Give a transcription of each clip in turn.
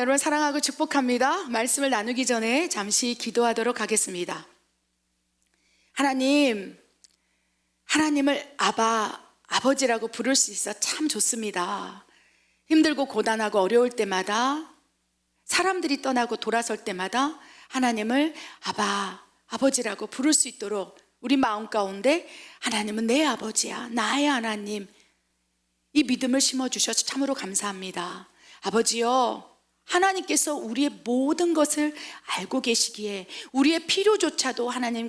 여러분 사랑하고 축복합니다. 말씀을 나누기 전에 잠시 기도하도록 하겠습니다. 하나님을 아버지라고 부를 수 있어 참 좋습니다. 힘들고 고단하고 어려울 때마다, 사람들이 떠나고 돌아설 때마다 하나님을 아버지라고 부를 수 있도록 우리 마음 가운데 하나님은 내 아버지야, 나의 하나님, 이 믿음을 심어주셔서 참으로 감사합니다. 아버지요, 하나님께서 우리의 모든 것을 알고 계시기에 우리의 필요조차도 하나님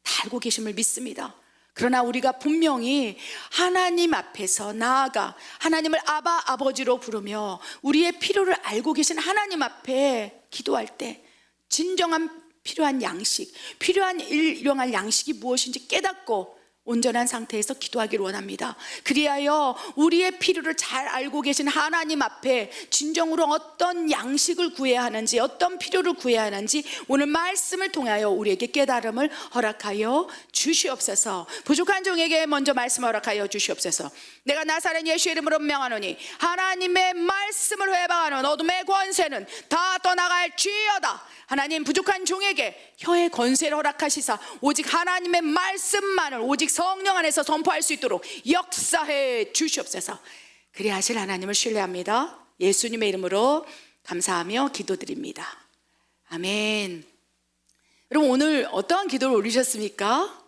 다 알고 계심을 믿습니다. 그러나 우리가 분명히 하나님 앞에서 나아가 하나님을 아버지로 부르며 우리의 필요를 알고 계신 하나님 앞에 기도할 때 진정한 필요한 양식, 필요한 일용할 양식이 무엇인지 깨닫고 온전한 상태에서 기도하기를 원합니다. 그리하여 우리의 필요를 잘 알고 계신 하나님 앞에 진정으로 어떤 양식을 구해야 하는지, 어떤 필요를 구해야 하는지 오늘 말씀을 통하여 우리에게 깨달음을 허락하여 주시옵소서. 부족한 종에게 먼저 말씀 허락하여 주시옵소서. 내가 나사렛 예수의 이름으로 명하노니 하나님의 말씀을 회방하는 어둠의 권세는 다 떠나갈지어다. 하나님, 부족한 종에게 혀의 권세를 허락하시사 오직 하나님의 말씀만을 오직 성령 안에서 선포할 수 있도록 역사해 주시옵소서. 그리 하실 하나님을 신뢰합니다. 예수님의 이름으로 감사하며 기도드립니다. 아멘. 여러분, 오늘 어떠한 기도를 올리셨습니까?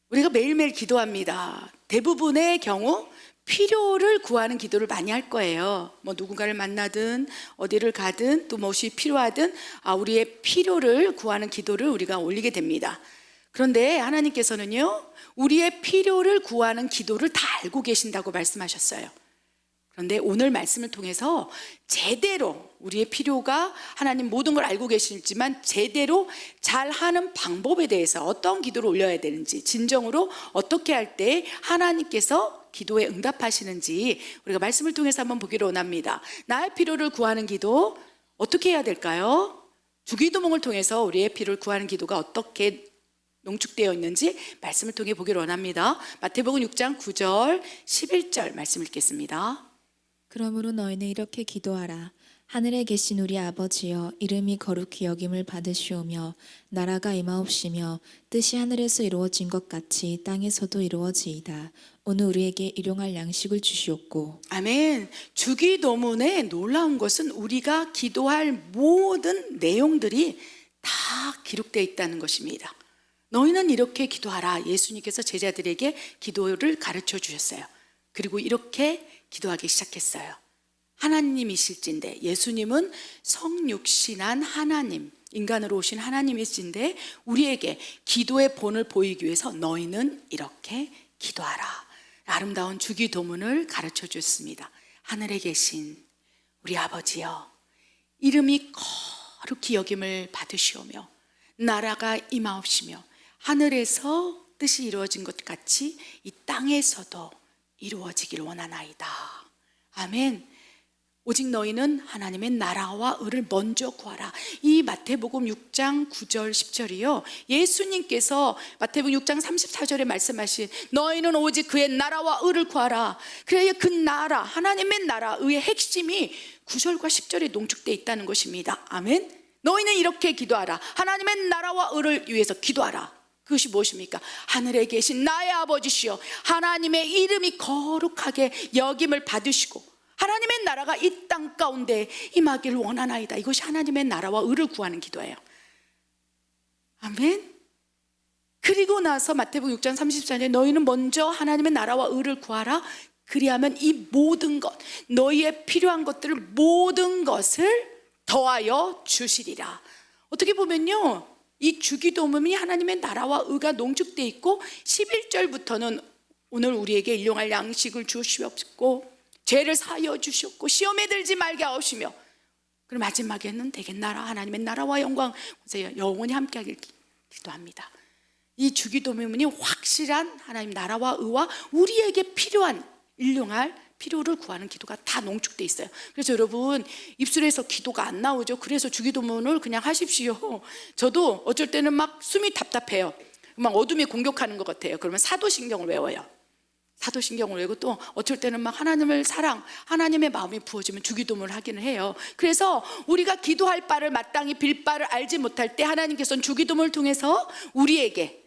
우리가 매일매일 기도합니다. 대부분의 경우 필요를 구하는 기도를 많이 할 거예요. 뭐 누군가를 만나든 어디를 가든 또 무엇이 필요하든 우리의 필요를 구하는 기도를 우리가 올리게 됩니다. 그런데 하나님께서는요, 우리의 필요를 구하는 기도를 다 알고 계신다고 말씀하셨어요. 그런데 오늘 말씀을 통해서 제대로 우리의 필요가 하나님 모든 걸 알고 계시지만 제대로 잘하는 방법에 대해서 어떤 기도를 올려야 되는지, 진정으로 어떻게 할 때 하나님께서 기도에 응답하시는지 우리가 말씀을 통해서 한번 보기를 원합니다. 나의 필요를 구하는 기도 어떻게 해야 될까요? 주기도문을 통해서 우리의 필요를 구하는 기도가 어떻게 농축되어 있는지 말씀을 통해 보기를 원합니다. 마태복음 6장 9절 11절 말씀 읽겠습니다. 그러므로 너희는 이렇게 기도하라. 하늘에 계신 우리 아버지여, 이름이 거룩히 여김을 받으시오며 나라가 임하옵시며 뜻이 하늘에서 이루어진 것 같이 땅에서도 이루어지이다. 오늘 우리에게 일용할 양식을 주시옵고. 아멘. 주기도문에 놀라운 것은 우리가 기도할 모든 내용들이 다 기록되어 있다는 것입니다. 너희는 이렇게 기도하라. 예수님께서 제자들에게 기도를 가르쳐 주셨어요. 그리고 이렇게 기도하기 시작했어요. 하나님이실진데, 예수님은 성육신한 하나님, 인간으로 오신 하나님이실진데 우리에게 기도의 본을 보이기 위해서 너희는 이렇게 기도하라. 아름다운 주기도문을 가르쳐 줬습니다. 하늘에 계신 우리 아버지여, 이름이 거룩히 여김을 받으시오며 나라가 임하옵시며 하늘에서 뜻이 이루어진 것 같이 이 땅에서도 이루어지기를 원하나이다. 아멘. 오직 너희는 하나님의 나라와 의를 먼저 구하라. 이 마태복음 6장 9절 10절이요, 예수님께서 마태복음 6장 34절에 말씀하신 너희는 오직 그의 나라와 의를 구하라. 그래야 그 나라, 하나님의 나라, 의의 핵심이 9절과 10절에 농축되어 있다는 것입니다. 아멘. 너희는 이렇게 기도하라. 하나님의 나라와 의를 위해서 기도하라. 그것이 무엇입니까? 하늘에 계신 나의 아버지시여, 하나님의 이름이 거룩하게 여김을 받으시고 하나님의 나라가 이 땅 가운데 임하기를 원하나이다. 이것이 하나님의 나라와 의를 구하는 기도예요. 아멘. 그리고 나서 마태복음 6장 34절에 너희는 먼저 하나님의 나라와 의를 구하라. 그리하면 이 모든 것, 너희의 필요한 것들을 모든 것을 더하여 주시리라. 어떻게 보면요, 이 주기도문이 하나님의 나라와 의가 농축되어 있고 11절부터는 오늘 우리에게 일용할 양식을 주시옵고 죄를 사하여 주셨고 시험에 들지 말게 하시며, 그리고 마지막에는 되겠나라. 하나님의 나라와 영광 영원히 함께하길 기도합니다. 이 주기도문이 확실한 하나님 나라와 의와 우리에게 필요한 일용할 필요를 구하는 기도가 다 농축돼 있어요. 그래서 여러분, 입술에서 기도가 안 나오죠. 그래서 주기도문을 그냥 하십시오. 저도 어쩔 때는 막 숨이 답답해요. 막 어둠이 공격하는 것 같아요. 그러면 사도신경을 외워요. 사도신경을 외우고 또 어쩔 때는 막 하나님을 사랑, 하나님의 마음이 부어지면 주기도문을 하기는 해요. 그래서 우리가 기도할 바를 마땅히 빌 바를 알지 못할 때 하나님께서는 주기도문을 통해서 우리에게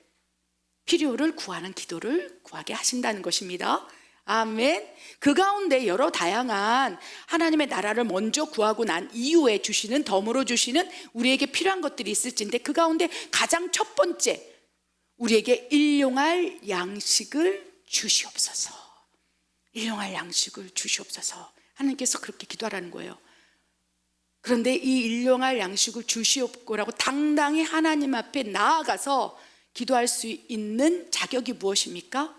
필요를 구하는 기도를 구하게 하신다는 것입니다. 아멘. 그 가운데 여러 다양한 하나님의 나라를 먼저 구하고 난 이후에 주시는, 덤으로 주시는 우리에게 필요한 것들이 있을진데, 그 가운데 가장 첫 번째, 우리에게 일용할 양식을 주시옵소서. 일용할 양식을 주시옵소서. 하나님께서 그렇게 기도하라는 거예요. 그런데 이 일용할 양식을 주시옵고라고 당당히 하나님 앞에 나아가서 기도할 수 있는 자격이 무엇입니까?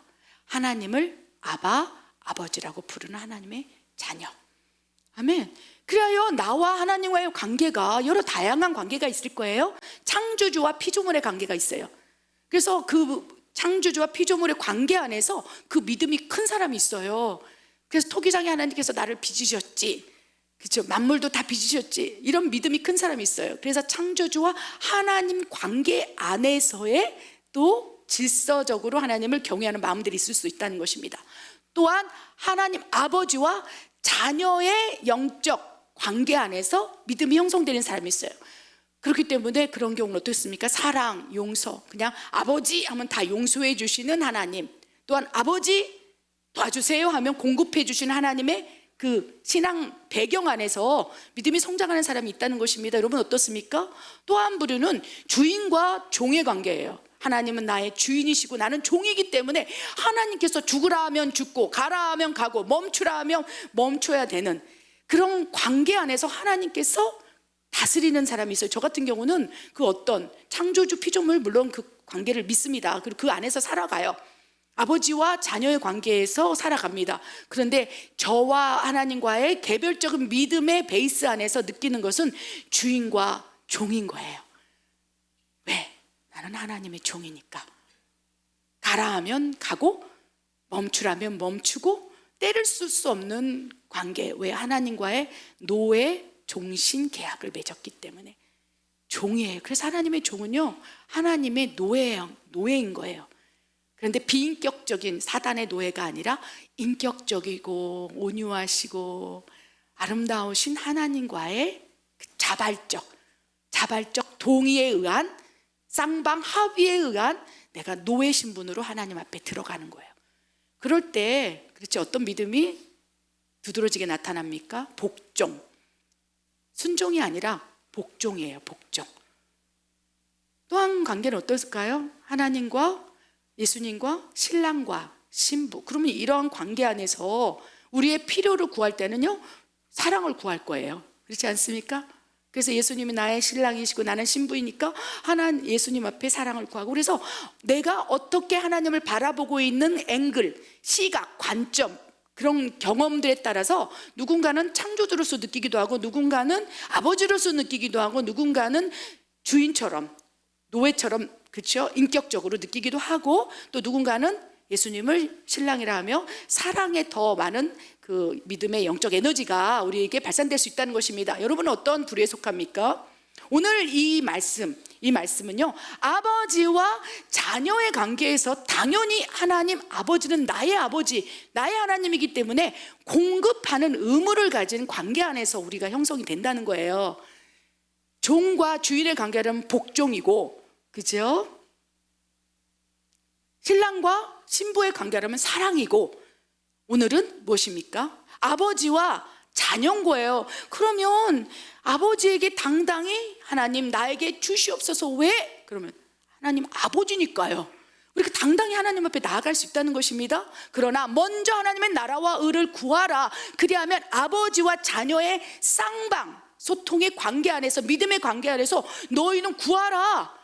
하나님을 아바, 아버지라고 부르는 하나님의 자녀. 아멘. 그래야 나와 하나님과의 관계가 여러 다양한 관계가 있을 거예요. 창조주와 피조물의 관계가 있어요. 그래서 그 창조주와 피조물의 관계 안에서 그 믿음이 큰 사람이 있어요. 그래서 토기장에 하나님께서 나를 빚으셨지, 그렇죠? 만물도 다 빚으셨지, 이런 믿음이 큰 사람이 있어요. 그래서 창조주와 하나님 관계 안에서의 또 질서적으로 하나님을 경외하는 마음들이 있을 수 있다는 것입니다. 또한 하나님 아버지와 자녀의 영적 관계 안에서 믿음이 형성되는 사람이 있어요. 그렇기 때문에 그런 경우는 어떻습니까? 사랑, 용서, 그냥 아버지 하면 다 용서해 주시는 하나님, 또한 아버지 도와주세요 하면 공급해 주시는 하나님의 그 신앙 배경 안에서 믿음이 성장하는 사람이 있다는 것입니다. 여러분 어떻습니까? 또 한 부류는 주인과 종의 관계예요. 하나님은 나의 주인이시고 나는 종이기 때문에 하나님께서 죽으라 하면 죽고 가라 하면 가고 멈추라 하면 멈춰야 되는 그런 관계 안에서 하나님께서 다스리는 사람이 있어요. 저 같은 경우는 그 어떤 창조주 피조물 물론 그 관계를 믿습니다. 그리고 그 안에서 살아가요. 아버지와 자녀의 관계에서 살아갑니다. 그런데 저와 하나님과의 개별적인 믿음의 베이스 안에서 느끼는 것은 주인과 종인 거예요. 왜? 나는 하나님의 종이니까. 가라 하면 가고 멈추라면 멈추고 때를 쓸 수 없는 관계. 왜? 하나님과의 노예 종신 계약을 맺었기 때문에 종이에요. 그래서 하나님의 종은요, 하나님의 노예인 거예요. 그런데 비인격적인 사단의 노예가 아니라 인격적이고 온유하시고 아름다우신 하나님과의 자발적 동의에 의한 쌍방 합의에 의한 내가 노예 신분으로 하나님 앞에 들어가는 거예요. 그럴 때 그렇지 어떤 믿음이 두드러지게 나타납니까? 복종. 순종이 아니라 복종이에요. 복종. 또 한 관계는 어떨까요? 하나님과 예수님과 신랑과 신부. 그러면 이러한 관계 안에서 우리의 필요를 구할 때는요, 사랑을 구할 거예요. 그렇지 않습니까? 그래서 예수님이 나의 신랑이시고 나는 신부이니까 하나님 예수님 앞에 사랑을 구하고, 그래서 내가 어떻게 하나님을 바라보고 있는 앵글, 시각, 관점, 그런 경험들에 따라서 누군가는 창조주로서 느끼기도 하고 누군가는 아버지로서 느끼기도 하고 누군가는 주인처럼 노예처럼, 그렇죠? 인격적으로 느끼기도 하고, 또 누군가는 예수님을 신랑이라 하며 사랑에 더 많은 그 믿음의 영적 에너지가 우리에게 발산될 수 있다는 것입니다. 여러분은 어떤 부류에 속합니까? 오늘 이 말씀은요, 아버지와 자녀의 관계에서 당연히 하나님 아버지는 나의 아버지, 나의 하나님이기 때문에 공급하는 의무를 가진 관계 안에서 우리가 형성이 된다는 거예요. 종과 주인의 관계는 복종이고, 그죠? 신랑과 신부의 관계라면 사랑이고, 오늘은 무엇입니까? 아버지와 자녀인 거예요. 그러면 아버지에게 당당히 하나님 나에게 주시옵소서. 왜? 그러면 하나님 아버지니까요. 우리가 당당히 하나님 앞에 나아갈 수 있다는 것입니다. 그러나 먼저 하나님의 나라와 의를 구하라. 그리하면 아버지와 자녀의 쌍방 소통의 관계 안에서, 믿음의 관계 안에서 너희는 구하라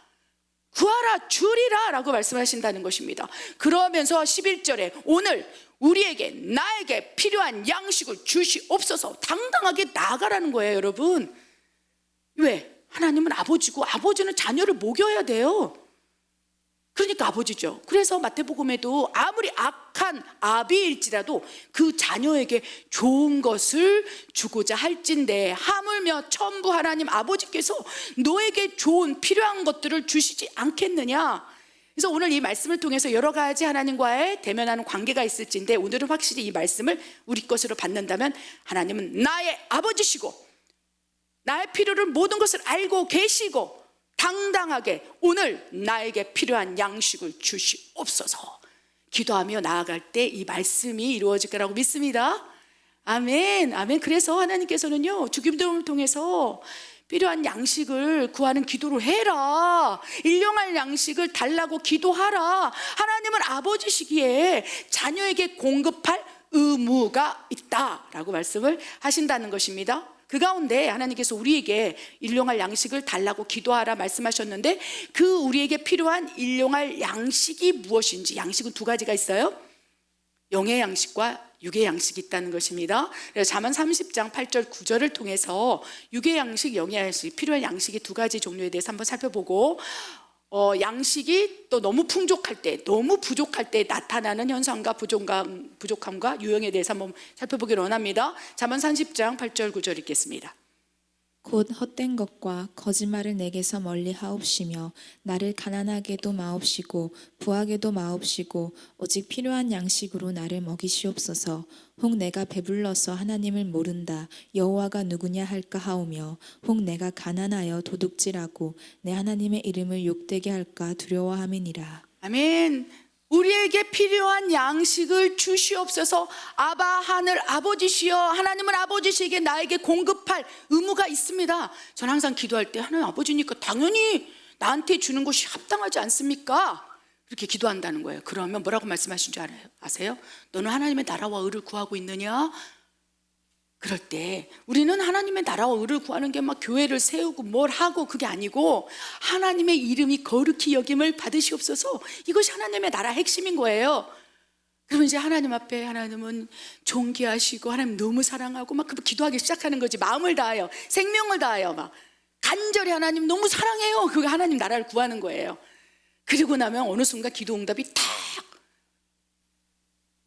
주리라 라고 말씀하신다는 것입니다. 그러면서 11절에 오늘 우리에게 나에게 필요한 양식을 주시옵소서, 당당하게 나아가라는 거예요. 여러분, 왜? 하나님은 아버지고 아버지는 자녀를 먹여야 돼요. 그러니까 아버지죠. 그래서 마태복음에도 아무리 악한 아비일지라도 그 자녀에게 좋은 것을 주고자 할진대 하물며 천부 하나님 아버지께서 너에게 좋은 필요한 것들을 주시지 않겠느냐. 그래서 오늘 이 말씀을 통해서 여러 가지 하나님과의 대면하는 관계가 있을진데, 오늘은 확실히 이 말씀을 우리 것으로 받는다면 하나님은 나의 아버지시고 나의 필요를 모든 것을 알고 계시고 당당하게 오늘 나에게 필요한 양식을 주시옵소서. 기도하며 나아갈 때 이 말씀이 이루어질 거라고 믿습니다. 아멘, 아멘. 그래서 하나님께서는요, 주기도를 통해서 필요한 양식을 구하는 기도를 해라, 일용할 양식을 달라고 기도하라. 하나님은 아버지시기에 자녀에게 공급할 의무가 있다라고 말씀을 하신다는 것입니다. 그 가운데 하나님께서 우리에게 일용할 양식을 달라고 기도하라 말씀하셨는데, 그 우리에게 필요한 일용할 양식이 무엇인지, 양식은 두 가지가 있어요. 영의 양식과 육의 양식이 있다는 것입니다. 그래서 잠언 30장 8절 9절을 통해서 육의 양식, 영의 양식, 필요한 양식이 두 가지 종류에 대해서 한번 살펴보고, 양식이 또 너무 풍족할 때, 너무 부족할 때 나타나는 현상과 부족함과 유형에 대해서 한번 살펴보기를 원합니다. 잠언 30장 8절 9절 읽겠습니다. 곧 헛된 것과 거짓말을 내게서 멀리 하옵시며 나를 가난하게도 마옵시고 부하게도 마옵시고 오직 필요한 양식으로 나를 먹이시옵소서. 혹 내가 배불러서 하나님을 모른다 여호와가 누구냐 할까 하오며 혹 내가 가난하여 도둑질하고 내 하나님의 이름을 욕되게 할까 두려워함이니라. 아멘. 우리에게 필요한 양식을 주시옵소서. 아바 하늘 아버지시여, 하나님은 아버지시기에 나에게 공급할 의무가 있습니다. 저는 항상 기도할 때 하나님 아버지니까 당연히 나한테 주는 것이 합당하지 않습니까? 그렇게 기도한다는 거예요. 그러면 뭐라고 말씀하신 줄 아세요? 너는 하나님의 나라와 의를 구하고 있느냐? 그럴 때 우리는 하나님의 나라와 의를 구하는 게 막 교회를 세우고 뭘 하고 그게 아니고, 하나님의 이름이 거룩히 여김을 받으시옵소서. 이것이 하나님의 나라 핵심인 거예요. 그러면 이제 하나님 앞에 하나님은 존귀하시고 하나님 너무 사랑하고 막 기도하기 시작하는 거지. 마음을 다하여, 생명을 다하여 막 간절히 하나님 너무 사랑해요. 그게 하나님 나라를 구하는 거예요. 그리고 나면 어느 순간 기도 응답이 탁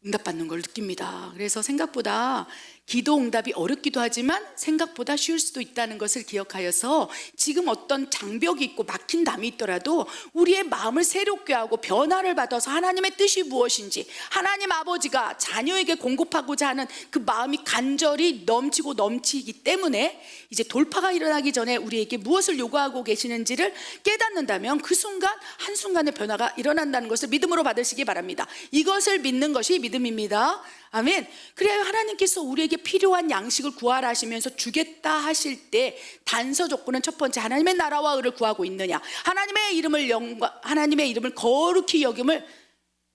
응답받는 걸 느낍니다. 그래서 생각보다 기도 응답이 어렵기도 하지만 생각보다 쉬울 수도 있다는 것을 기억하여서, 지금 어떤 장벽이 있고 막힌 담이 있더라도 우리의 마음을 새롭게 하고 변화를 받아서 하나님의 뜻이 무엇인지, 하나님 아버지가 자녀에게 공급하고자 하는 그 마음이 간절히 넘치고 넘치기 때문에 이제 돌파가 일어나기 전에 우리에게 무엇을 요구하고 계시는지를 깨닫는다면 그 순간 한순간의 변화가 일어난다는 것을 믿음으로 받으시기 바랍니다. 이것을 믿는 것이 믿음입니다. 아멘. 그래야 하나님께서 우리에게 필요한 양식을 구하라 하시면서 주겠다 하실 때 단서 조건은, 첫 번째 하나님의 나라와 의를 구하고 있느냐, 하나님의 이름을 거룩히 여김을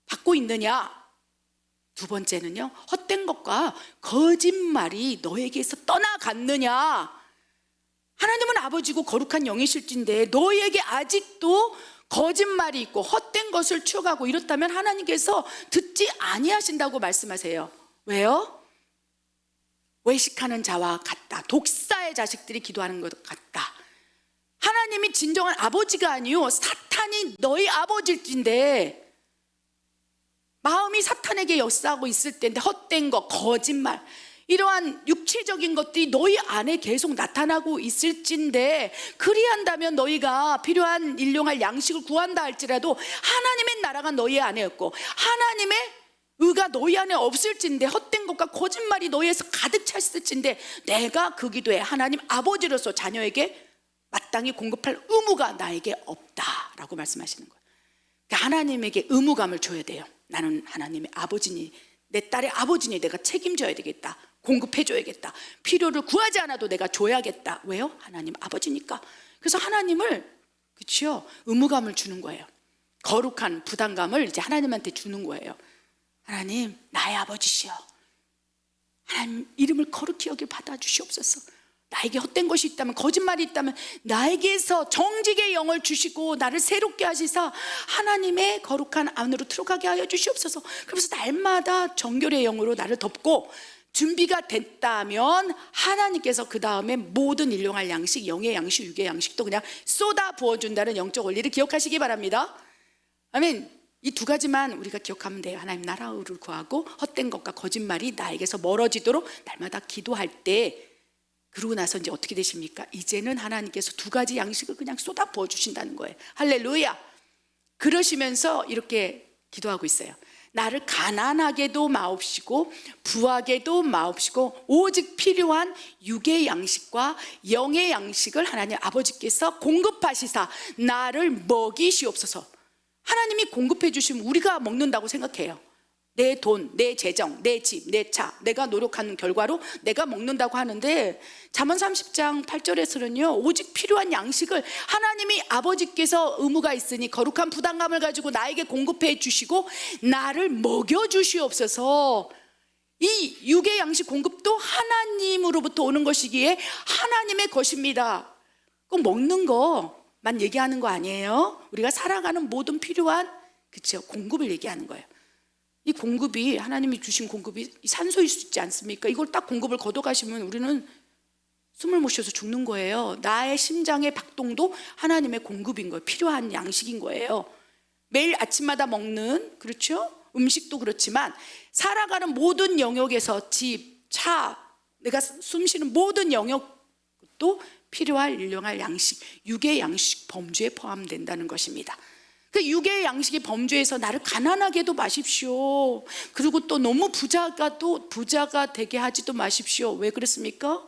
받고 있느냐, 두 번째는요, 헛된 것과 거짓말이 너에게서 떠나갔느냐. 하나님은 아버지고 거룩한 영이실진데 너에게 아직도 거짓말이 있고 헛된 것을 추억하고 이렇다면 하나님께서 듣지 아니하신다고 말씀하세요. 왜요? 외식하는 자와 같다. 독사의 자식들이 기도하는 것 같다. 하나님이 진정한 아버지가 아니요 사탄이 너희 아버지일진데, 마음이 사탄에게 역사하고 있을 때인데 헛된 것, 거짓말, 이러한 육체적인 것들이 너희 안에 계속 나타나고 있을진데, 그리한다면 너희가 필요한 일용할 양식을 구한다 할지라도 하나님의 나라가 너희 안에 없고 하나님의 의가 너희 안에 없을진데, 헛된 것과 거짓말이 너희에서 가득 찼을진데, 내가 그 기도에 하나님 아버지로서 자녀에게 마땅히 공급할 의무가 나에게 없다라고 말씀하시는 거예요. 그러니까 하나님에게 의무감을 줘야 돼요. 나는 하나님의 아버지니, 내 딸의 아버지니 내가 책임져야 되겠다, 공급해줘야겠다, 필요를 구하지 않아도 내가 줘야겠다. 왜요? 하나님 아버지니까. 그래서 하나님을, 그렇죠, 의무감을 주는 거예요. 거룩한 부담감을 이제 하나님한테 주는 거예요. 하나님 나의 아버지시여, 하나님 이름을 거룩히 여길 받아주시옵소서. 나에게 헛된 것이 있다면, 거짓말이 있다면 나에게서 정직의 영을 주시고 나를 새롭게 하시사 하나님의 거룩한 안으로 들어가게 하여 주시옵소서. 그러면서 날마다 정결의 영으로 나를 덮고 준비가 됐다면 하나님께서 그 다음에 모든 일용할 양식, 영의 양식, 육의 양식도 그냥 쏟아 부어준다는 영적 원리를 기억하시기 바랍니다. 아멘. 이 두 가지만 우리가 기억하면 돼요. 하나님 나라를 구하고 헛된 것과 거짓말이 나에게서 멀어지도록 날마다 기도할 때, 그러고 나서 이제 어떻게 되십니까? 이제는 하나님께서 두 가지 양식을 그냥 쏟아 부어 주신다는 거예요. 할렐루야. 그러시면서 이렇게 기도하고 있어요. 나를 가난하게도 마옵시고 부하게도 마옵시고 오직 필요한 육의 양식과 영의 양식을 하나님 아버지께서 공급하시사 나를 먹이시옵소서. 하나님이 공급해 주시면 우리가 먹는다고 생각해요. 내 돈, 내 재정, 내 집, 내 차, 내가 노력하는 결과로 내가 먹는다고 하는데 잠언 30장 8절에서는요 오직 필요한 양식을 하나님이 아버지께서 의무가 있으니 거룩한 부담감을 가지고 나에게 공급해 주시고 나를 먹여 주시옵소서. 이 육의 양식 공급도 하나님으로부터 오는 것이기에 하나님의 것입니다. 꼭 먹는 거만 얘기하는 거 아니에요. 우리가 살아가는 모든 필요한 그렇죠 공급을 얘기하는 거예요. 이 공급이 하나님이 주신 공급이 산소일 수 있지 않습니까? 이걸 딱 공급을 걷어가시면 우리는 숨을 못 쉬어서 죽는 거예요. 나의 심장의 박동도 하나님의 공급인 거예요. 필요한 양식인 거예요. 매일 아침마다 먹는 그렇죠? 음식도 그렇지만 살아가는 모든 영역에서 집, 차, 내가 숨쉬는 모든 영역도 필요할 일용할 양식, 육의 양식 범주에 포함된다는 것입니다. 그 육의 양식이 범주에서 나를 가난하게도 마십시오. 그리고 또 너무 부자가 되게 하지도 마십시오. 왜 그렇습니까?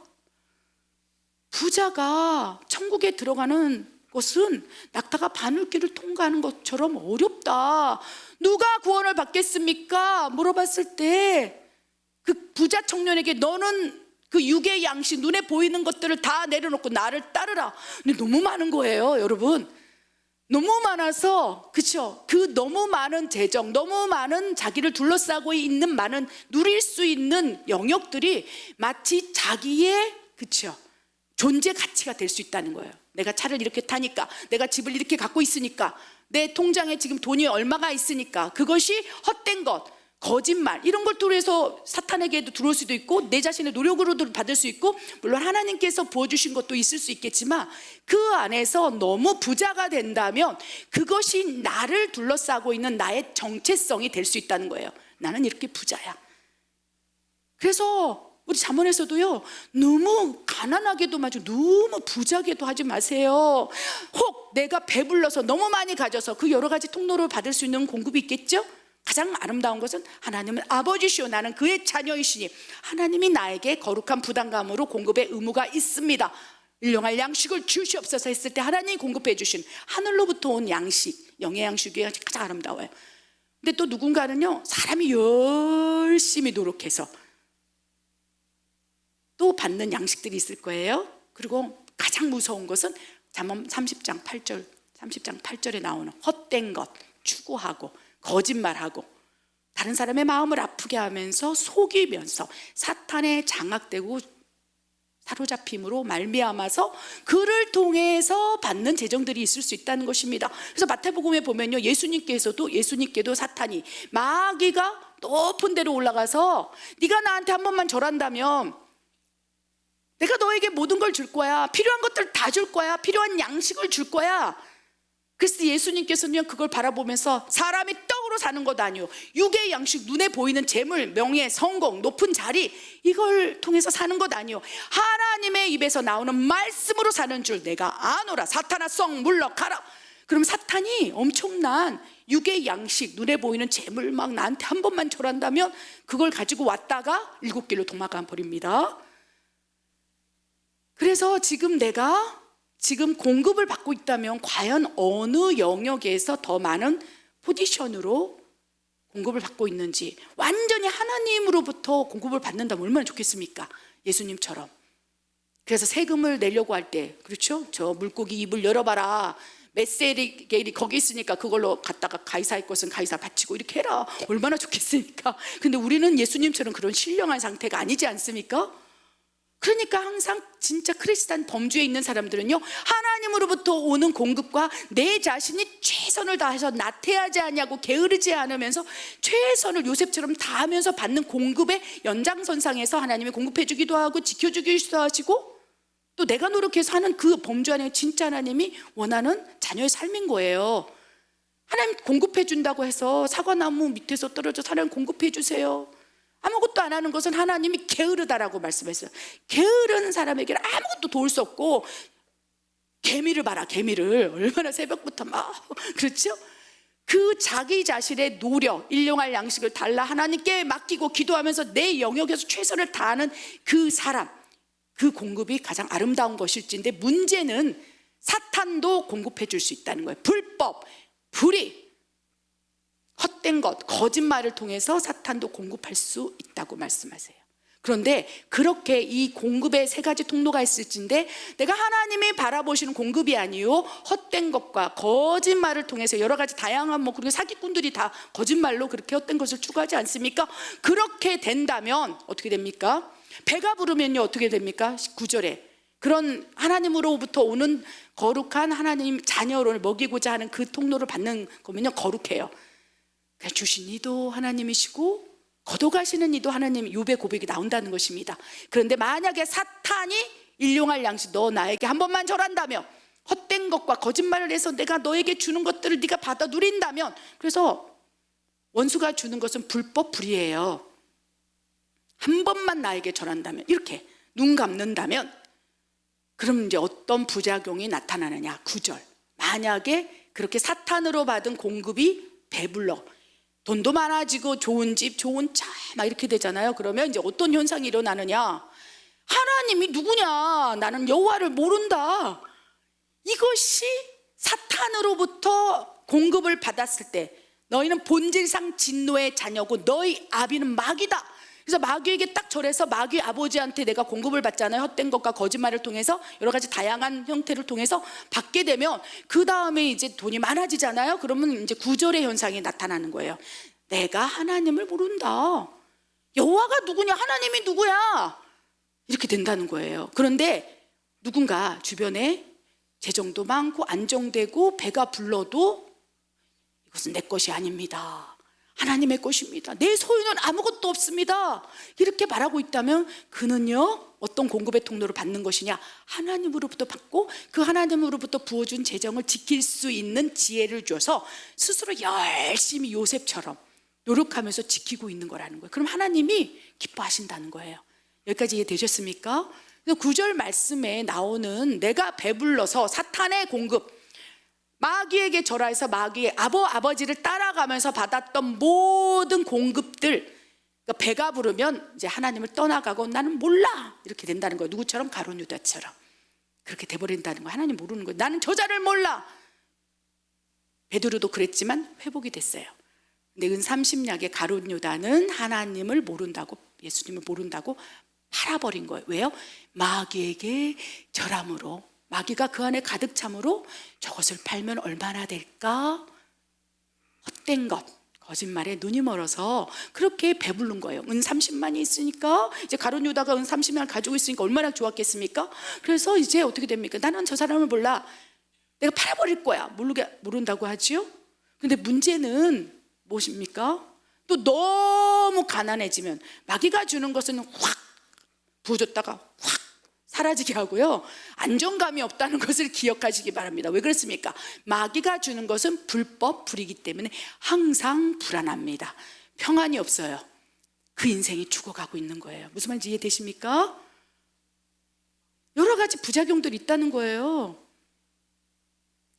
부자가 천국에 들어가는 것은 낙타가 바늘길을 통과하는 것처럼 어렵다. 누가 구원을 받겠습니까? 물어봤을 때 그 부자 청년에게 너는 그 육의 양식 눈에 보이는 것들을 다 내려놓고 나를 따르라. 근데 너무 많은 거예요, 여러분. 너무 많아서 그렇죠. 그 너무 많은 재정, 너무 많은 자기를 둘러싸고 있는 많은 누릴 수 있는 영역들이 마치 자기의 그렇죠. 존재 가치가 될 수 있다는 거예요. 내가 차를 이렇게 타니까, 내가 집을 이렇게 갖고 있으니까, 내 통장에 지금 돈이 얼마가 있으니까 그것이 헛된 것, 거짓말 이런 걸 통해서 사탄에게도 들어올 수도 있고 내 자신의 노력으로도 받을 수 있고 물론 하나님께서 부어주신 것도 있을 수 있겠지만 그 안에서 너무 부자가 된다면 그것이 나를 둘러싸고 있는 나의 정체성이 될 수 있다는 거예요. 나는 이렇게 부자야. 그래서 우리 잠언에서도요 너무 가난하게도 마시고 너무 부자게도 하지 마세요. 혹 내가 배불러서 너무 많이 가져서 그 여러 가지 통로를 받을 수 있는 공급이 있겠죠. 가장 아름다운 것은 하나님은 아버지시오 나는 그의 자녀이시니 하나님이 나에게 거룩한 부담감으로 공급의 의무가 있습니다. 일용할 양식을 주시옵소서 했을 때 하나님이 공급해 주신 하늘로부터 온 양식, 영의 양식이 가장 아름다워요. 근데 또 누군가는요 사람이 열심히 노력해서 또 받는 양식들이 있을 거예요. 그리고 가장 무서운 것은 잠언 30장 8절에 나오는 헛된 것 추구하고 거짓말하고 다른 사람의 마음을 아프게 하면서 속이면서 사탄에 장악되고 사로잡힘으로 말미암아서 그를 통해서 받는 재정들이 있을 수 있다는 것입니다. 그래서 마태복음에 보면요 예수님께도 사탄이 마귀가 높은 데로 올라가서 네가 나한테 한 번만 절한다면 내가 너에게 모든 걸 줄 거야. 필요한 것들 다 줄 거야. 필요한 양식을 줄 거야. 그래서 예수님께서는 그걸 바라보면서 사람이 떡으로 사는 것 아니오 육의 양식 눈에 보이는 재물, 명예, 성공, 높은 자리 이걸 통해서 사는 것 아니오 하나님의 입에서 나오는 말씀으로 사는 줄 내가 아노라. 사탄아 썩 물러가라. 그럼 사탄이 엄청난 육의 양식 눈에 보이는 재물 막 나한테 한 번만 절한다면 그걸 가지고 왔다가 일곱 길로 도망가 버립니다. 그래서 내가 지금 공급을 받고 있다면 과연 어느 영역에서 더 많은 포지션으로 공급을 받고 있는지 완전히 하나님으로부터 공급을 받는다면 얼마나 좋겠습니까? 예수님처럼. 그래서 세금을 내려고 할 때 그렇죠? 저 물고기 입을 열어봐라. 메세리겔이 거기 있으니까 그걸로 갖다가 가이사의 것은 가이사 바치고 이렇게 해라. 얼마나 좋겠습니까? 근데 우리는 예수님처럼 그런 신령한 상태가 아니지 않습니까? 그러니까 항상 진짜 크리스찬 범주에 있는 사람들은요 하나님으로부터 오는 공급과 내 자신이 최선을 다해서 나태하지 않냐고 게으르지 않으면서 최선을 요셉처럼 다하면서 받는 공급의 연장선상에서 하나님이 공급해 주기도 하고 지켜주기도 하시고 또 내가 노력해서 하는 그 범주 안에 진짜 하나님이 원하는 자녀의 삶인 거예요. 하나님 공급해 준다고 해서 사과나무 밑에서 떨어져서 하나님 공급해 주세요 아무것도 안 하는 것은 하나님이 게으르다라고 말씀했어요. 게으른 사람에게는 아무것도 도울 수 없고 개미를 봐라. 개미를 얼마나 새벽부터 막 그렇죠? 그 자기 자신의 노력, 일용할 양식을 달라 하나님께 맡기고 기도하면서 내 영역에서 최선을 다하는 그 사람, 그 공급이 가장 아름다운 것일진데, 문제는 사탄도 공급해 줄 수 있다는 거예요. 불법, 불의, 헛된 것, 거짓말을 통해서 사탄도 공급할 수 있다고 말씀하세요. 그런데 그렇게 이 공급의 세 가지 통로가 있을진데, 내가 하나님이 바라보시는 공급이 아니요 헛된 것과 거짓말을 통해서 여러 가지 다양한 그리고 사기꾼들이 다 거짓말로 그렇게 헛된 것을 추구하지 않습니까? 그렇게 된다면 어떻게 됩니까? 배가 부르면요 어떻게 됩니까? 9절에 그런 하나님으로부터 오는 거룩한 하나님 자녀를 먹이고자 하는 그 통로를 받는 거면요 거룩해요. 주신 이도 하나님이시고 걷어가시는 이도 하나님, 욥의 고백이 나온다는 것입니다. 그런데 만약에 사탄이 일용할 양식, 너 나에게 한 번만 절한다며 헛된 것과 거짓말을 해서 내가 너에게 주는 것들을 네가 받아 누린다면, 그래서 원수가 주는 것은 불법 불의예요. 한 번만 나에게 절한다면, 이렇게 눈 감는다면, 그럼 이제 어떤 부작용이 나타나느냐? 9절, 만약에 그렇게 사탄으로 받은 공급이 배불러 돈도 많아지고 좋은 집, 좋은 차 막 이렇게 되잖아요. 그러면 이제 어떤 현상이 일어나느냐? 하나님이 누구냐? 나는 여호와를 모른다. 이것이 사탄으로부터 공급을 받았을 때, 너희는 본질상 진노의 자녀고 너희 아비는 마귀다. 그래서 마귀에게 딱 절해서 마귀 아버지한테 내가 공급을 받잖아요. 헛된 것과 거짓말을 통해서 여러 가지 다양한 형태를 통해서 받게 되면 그 다음에 이제 돈이 많아지잖아요. 그러면 이제 구절의 현상이 나타나는 거예요. 내가 하나님을 모른다. 여호와가 누구냐? 하나님이 누구야? 이렇게 된다는 거예요. 그런데 누군가 주변에 재정도 많고 안정되고 배가 불러도 이것은 내 것이 아닙니다. 하나님의 것입니다. 내 소유는 아무것도 없습니다. 이렇게 말하고 있다면 그는요 어떤 공급의 통로를 받는 것이냐? 하나님으로부터 받고 그 하나님으로부터 부어준 재정을 지킬 수 있는 지혜를 줘서 스스로 열심히 요셉처럼 노력하면서 지키고 있는 거라는 거예요. 그럼 하나님이 기뻐하신다는 거예요. 여기까지 이해되셨습니까? 9절 말씀에 나오는 내가 배불러서 사탄의 공급, 마귀에게 절하여서 마귀의 아버지를 따라가면서 받았던 모든 공급들, 그러니까 배가 부르면 이제 하나님을 떠나가고 나는 몰라 이렇게 된다는 거예요. 누구처럼? 가룟 유다처럼 그렇게 돼버린다는 거예요. 하나님 모르는 거예요. 나는 저자를 몰라. 베드로도 그랬지만 회복이 됐어요. 근데 은30략의 가룟 유다는 하나님을 모른다고, 예수님을 모른다고 팔아버린 거예요. 왜요? 마귀에게 절함으로, 마귀가 그 안에 가득 참으로 저것을 팔면 얼마나 될까? 헛된 것, 거짓말에 눈이 멀어서 그렇게 배부른 거예요. 은 30만이 있으니까, 이제 가룟 유다가 은 30만을 가지고 있으니까 얼마나 좋았겠습니까? 그래서 이제 어떻게 됩니까? 나는 저 사람을 몰라. 내가 팔아버릴 거야. 모른다고 하지요? 근데 문제는 무엇입니까? 또 너무 가난해지면 마귀가 주는 것은 확 부어줬다가 확 사라지게 하고요, 안정감이 없다는 것을 기억하시기 바랍니다. 왜 그렇습니까? 마귀가 주는 것은 불법, 불이기 때문에 항상 불안합니다. 평안이 없어요. 그 인생이 죽어가고 있는 거예요. 무슨 말인지 이해되십니까? 여러 가지 부작용들이 있다는 거예요.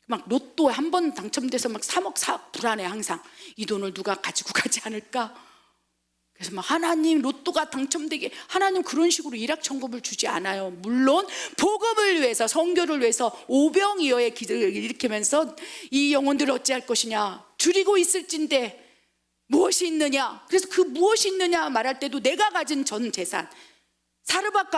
막 로또에 한 번 당첨돼서 막 3억 불안해. 항상 이 돈을 누가 가지고 가지 않을까? 그래서 막 하나님 로또가 당첨되게, 하나님 그런 식으로 일확천금을 주지 않아요. 물론 복음을 위해서, 선교를 위해서 오병이어의 기도를 일으키면서 이 영혼들을 어찌할 것이냐, 줄이고 있을진데 무엇이 있느냐. 그래서 그 무엇이 있느냐 말할 때도 내가 가진 전 재산, 사르밧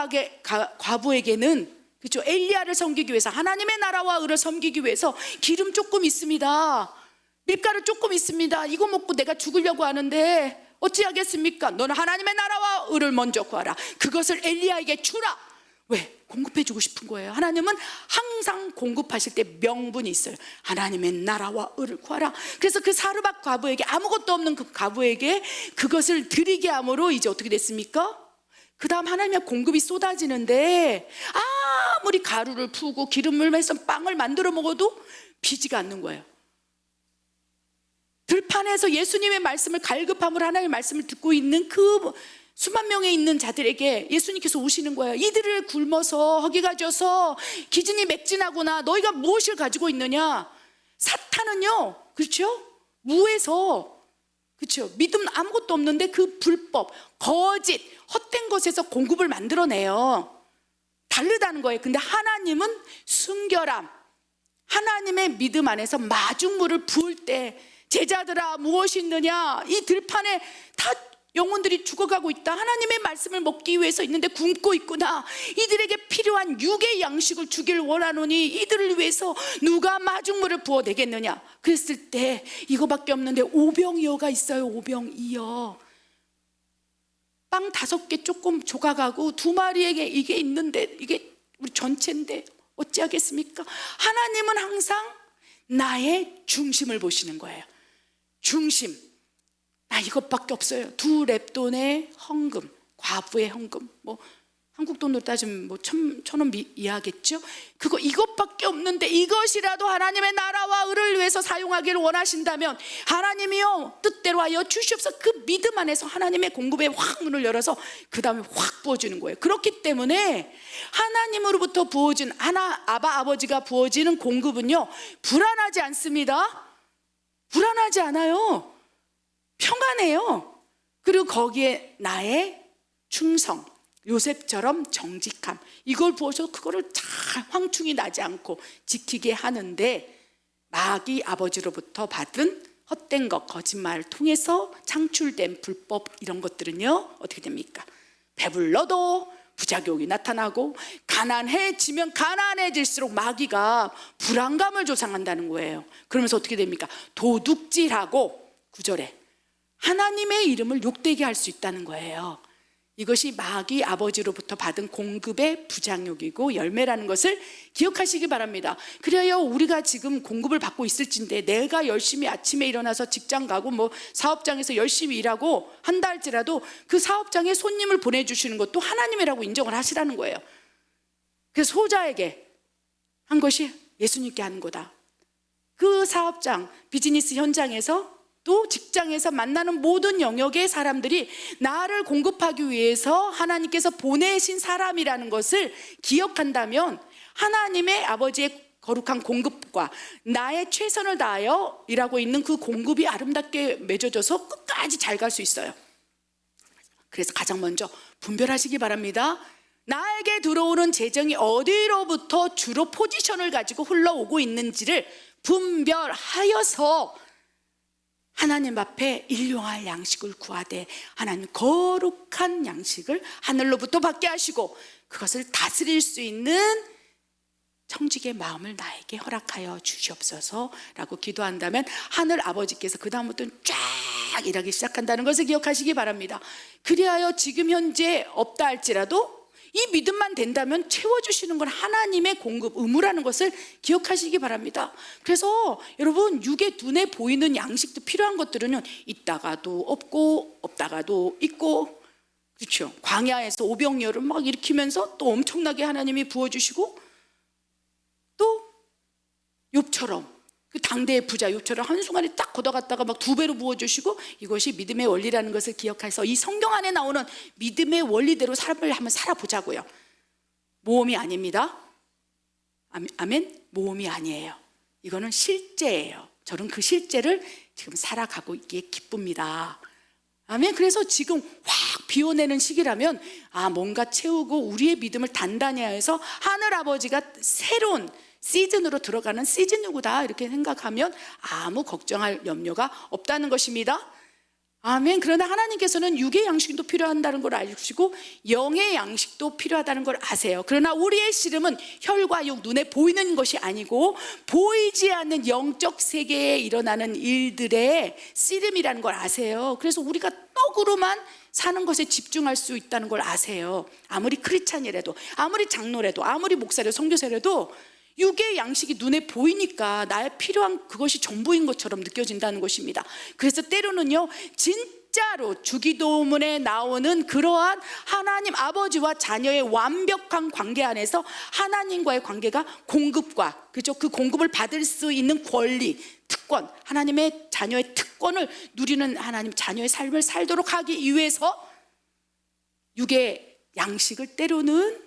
과부에게는 그렇죠, 엘리야를 섬기기 위해서, 하나님의 나라와 의를 섬기기 위해서 기름 조금 있습니다, 밀가루 조금 있습니다, 이거 먹고 내가 죽으려고 하는데 어찌하겠습니까? 너는 하나님의 나라와 의를 먼저 구하라. 그것을 엘리야에게 주라. 왜? 공급해 주고 싶은 거예요. 하나님은 항상 공급하실 때 명분이 있어요. 하나님의 나라와 의를 구하라. 그래서 그 사르밧 과부에게, 아무것도 없는 그 과부에게 그것을 드리게 함으로 이제 어떻게 됐습니까? 그 다음 하나님의 공급이 쏟아지는데, 아무리 가루를 푸고 기름을 해서 빵을 만들어 먹어도 비지가 않는 거예요. 들판에서 예수님의 말씀을 갈급함으로 하나님의 말씀을 듣고 있는 그 수만 명에 있는 자들에게 예수님께서 오시는 거예요. 이들을 굶어서 허기가 져서 기진이 맥진하구나. 너희가 무엇을 가지고 있느냐? 사탄은요, 그렇죠? 무에서, 그렇죠, 믿음 아무것도 없는데 그 불법, 거짓, 헛된 것에서 공급을 만들어내요. 다르다는 거예요. 근데 하나님은 순결함, 하나님의 믿음 안에서 마중물을 부을 때, 제자들아 무엇이 있느냐, 이 들판에 다 영혼들이 죽어가고 있다, 하나님의 말씀을 먹기 위해서 있는데 굶고 있구나, 이들에게 필요한 육의 양식을 주길 원하노니 이들을 위해서 누가 마중물을 부어내겠느냐. 그랬을 때 이거밖에 없는데 오병이어가 있어요. 오병이어, 빵 5개 조금 조각하고 2마리에게 이게 있는데 이게 우리 전체인데 어찌하겠습니까? 하나님은 항상 나의 중심을 보시는 거예요. 중심, 나 이것밖에 없어요. 2렙돈의 헌금, 과부의 헌금, 뭐 한국 돈으로 따지면 뭐 1,000원 이하겠죠. 그거 이것밖에 없는데 이것이라도 하나님의 나라와 의를 위해서 사용하기를 원하신다면 하나님이요 뜻대로 하여 주시옵소서. 그 믿음 안에서 하나님의 공급에 확 문을 열어서 그 다음에 확 부어주는 거예요. 그렇기 때문에 하나님으로부터 부어진 아버지가 부어지는 공급은요 불안하지 않습니다. 불안하지 않아요. 평안해요. 그리고 거기에 나의 충성, 요셉처럼 정직함, 이걸 부어서 그거를 잘 황충이 나지 않고 지키게 하는데, 마귀 아버지로부터 받은 헛된 것, 거짓말을 통해서 창출된 불법, 이런 것들은요 어떻게 됩니까? 배불러도 부작용이 나타나고, 가난해지면 가난해질수록 마귀가 불안감을 조성한다는 거예요. 그러면서 어떻게 됩니까? 도둑질하고, 9절에 하나님의 이름을 욕되게 할 수 있다는 거예요. 이것이 마귀 아버지로부터 받은 공급의 부장욕이고 열매라는 것을 기억하시기 바랍니다. 그래야 우리가 지금 공급을 받고 있을진데, 내가 열심히 아침에 일어나서 직장 가고 뭐 사업장에서 열심히 일하고 한다 할지라도 그 사업장에 손님을 보내주시는 것도 하나님이라고 인정을 하시라는 거예요. 그래서 소자에게 한 것이 예수님께 하는 거다. 그 사업장, 비즈니스 현장에서 또 직장에서 만나는 모든 영역의 사람들이 나를 공급하기 위해서 하나님께서 보내신 사람이라는 것을 기억한다면, 하나님의 아버지의 거룩한 공급과 나의 최선을 다하여 일하고 있는 그 공급이 아름답게 맺어져서 끝까지 잘 갈 수 있어요. 그래서 가장 먼저 분별하시기 바랍니다. 나에게 들어오는 재정이 어디로부터 주로 포지션을 가지고 흘러오고 있는지를 분별하여서 하나님 앞에 일용할 양식을 구하되, 하나님 거룩한 양식을 하늘로부터 받게 하시고 그것을 다스릴 수 있는 청직의 마음을 나에게 허락하여 주시옵소서라고 기도한다면, 하늘 아버지께서 그 다음부터는 쫙 일하기 시작한다는 것을 기억하시기 바랍니다. 그리하여 지금 현재 없다 할지라도 이 믿음만 된다면 채워주시는 건 하나님의 공급, 의무라는 것을 기억하시기 바랍니다. 그래서 여러분, 육의 눈에 보이는 양식도 필요한 것들은 있다가도 없고 없다가도 있고, 그렇죠. 광야에서 오병이어를 막 일으키면서 또 엄청나게 하나님이 부어주시고, 또 욥처럼 그 당대의 부자 욥처럼 한순간에 딱 걷어갔다가 막 2배로 부어주시고, 이것이 믿음의 원리라는 것을 기억해서 이 성경 안에 나오는 믿음의 원리대로 삶을 한번 살아보자고요. 모험이 아닙니다. 아멘. 모험이 아니에요. 이거는 실제예요. 저는 그 실제를 지금 살아가고 있기에 기쁩니다. 아멘. 그래서 지금 확 비워내는 시기라면 뭔가 채우고 우리의 믿음을 단단히 해서 하늘 아버지가 새로운 시즌으로 들어가는 시즌이구나, 이렇게 생각하면 아무 걱정할 염려가 없다는 것입니다. 아멘. 그러나 하나님께서는 육의 양식도 필요하다는 걸 알시고 영의 양식도 필요하다는 걸 아세요. 그러나 우리의 씨름은 혈과 육, 눈에 보이는 것이 아니고 보이지 않는 영적 세계에 일어나는 일들의 씨름이라는 걸 아세요. 그래서 우리가 떡으로만 사는 것에 집중할 수 있다는 걸 아세요. 아무리 크리스찬이라도, 아무리 장로라도, 아무리 목사라도, 선교사라도 육의 양식이 눈에 보이니까 나의 필요한 그것이 전부인 것처럼 느껴진다는 것입니다. 그래서 때로는요, 진짜로 주기도문에 나오는 그러한 하나님 아버지와 자녀의 완벽한 관계 안에서 하나님과의 관계가 공급과, 그죠? 그 공급을 받을 수 있는 권리, 특권, 하나님의 자녀의 특권을 누리는 하나님 자녀의 삶을 살도록 하기 위해서 육의 양식을 때로는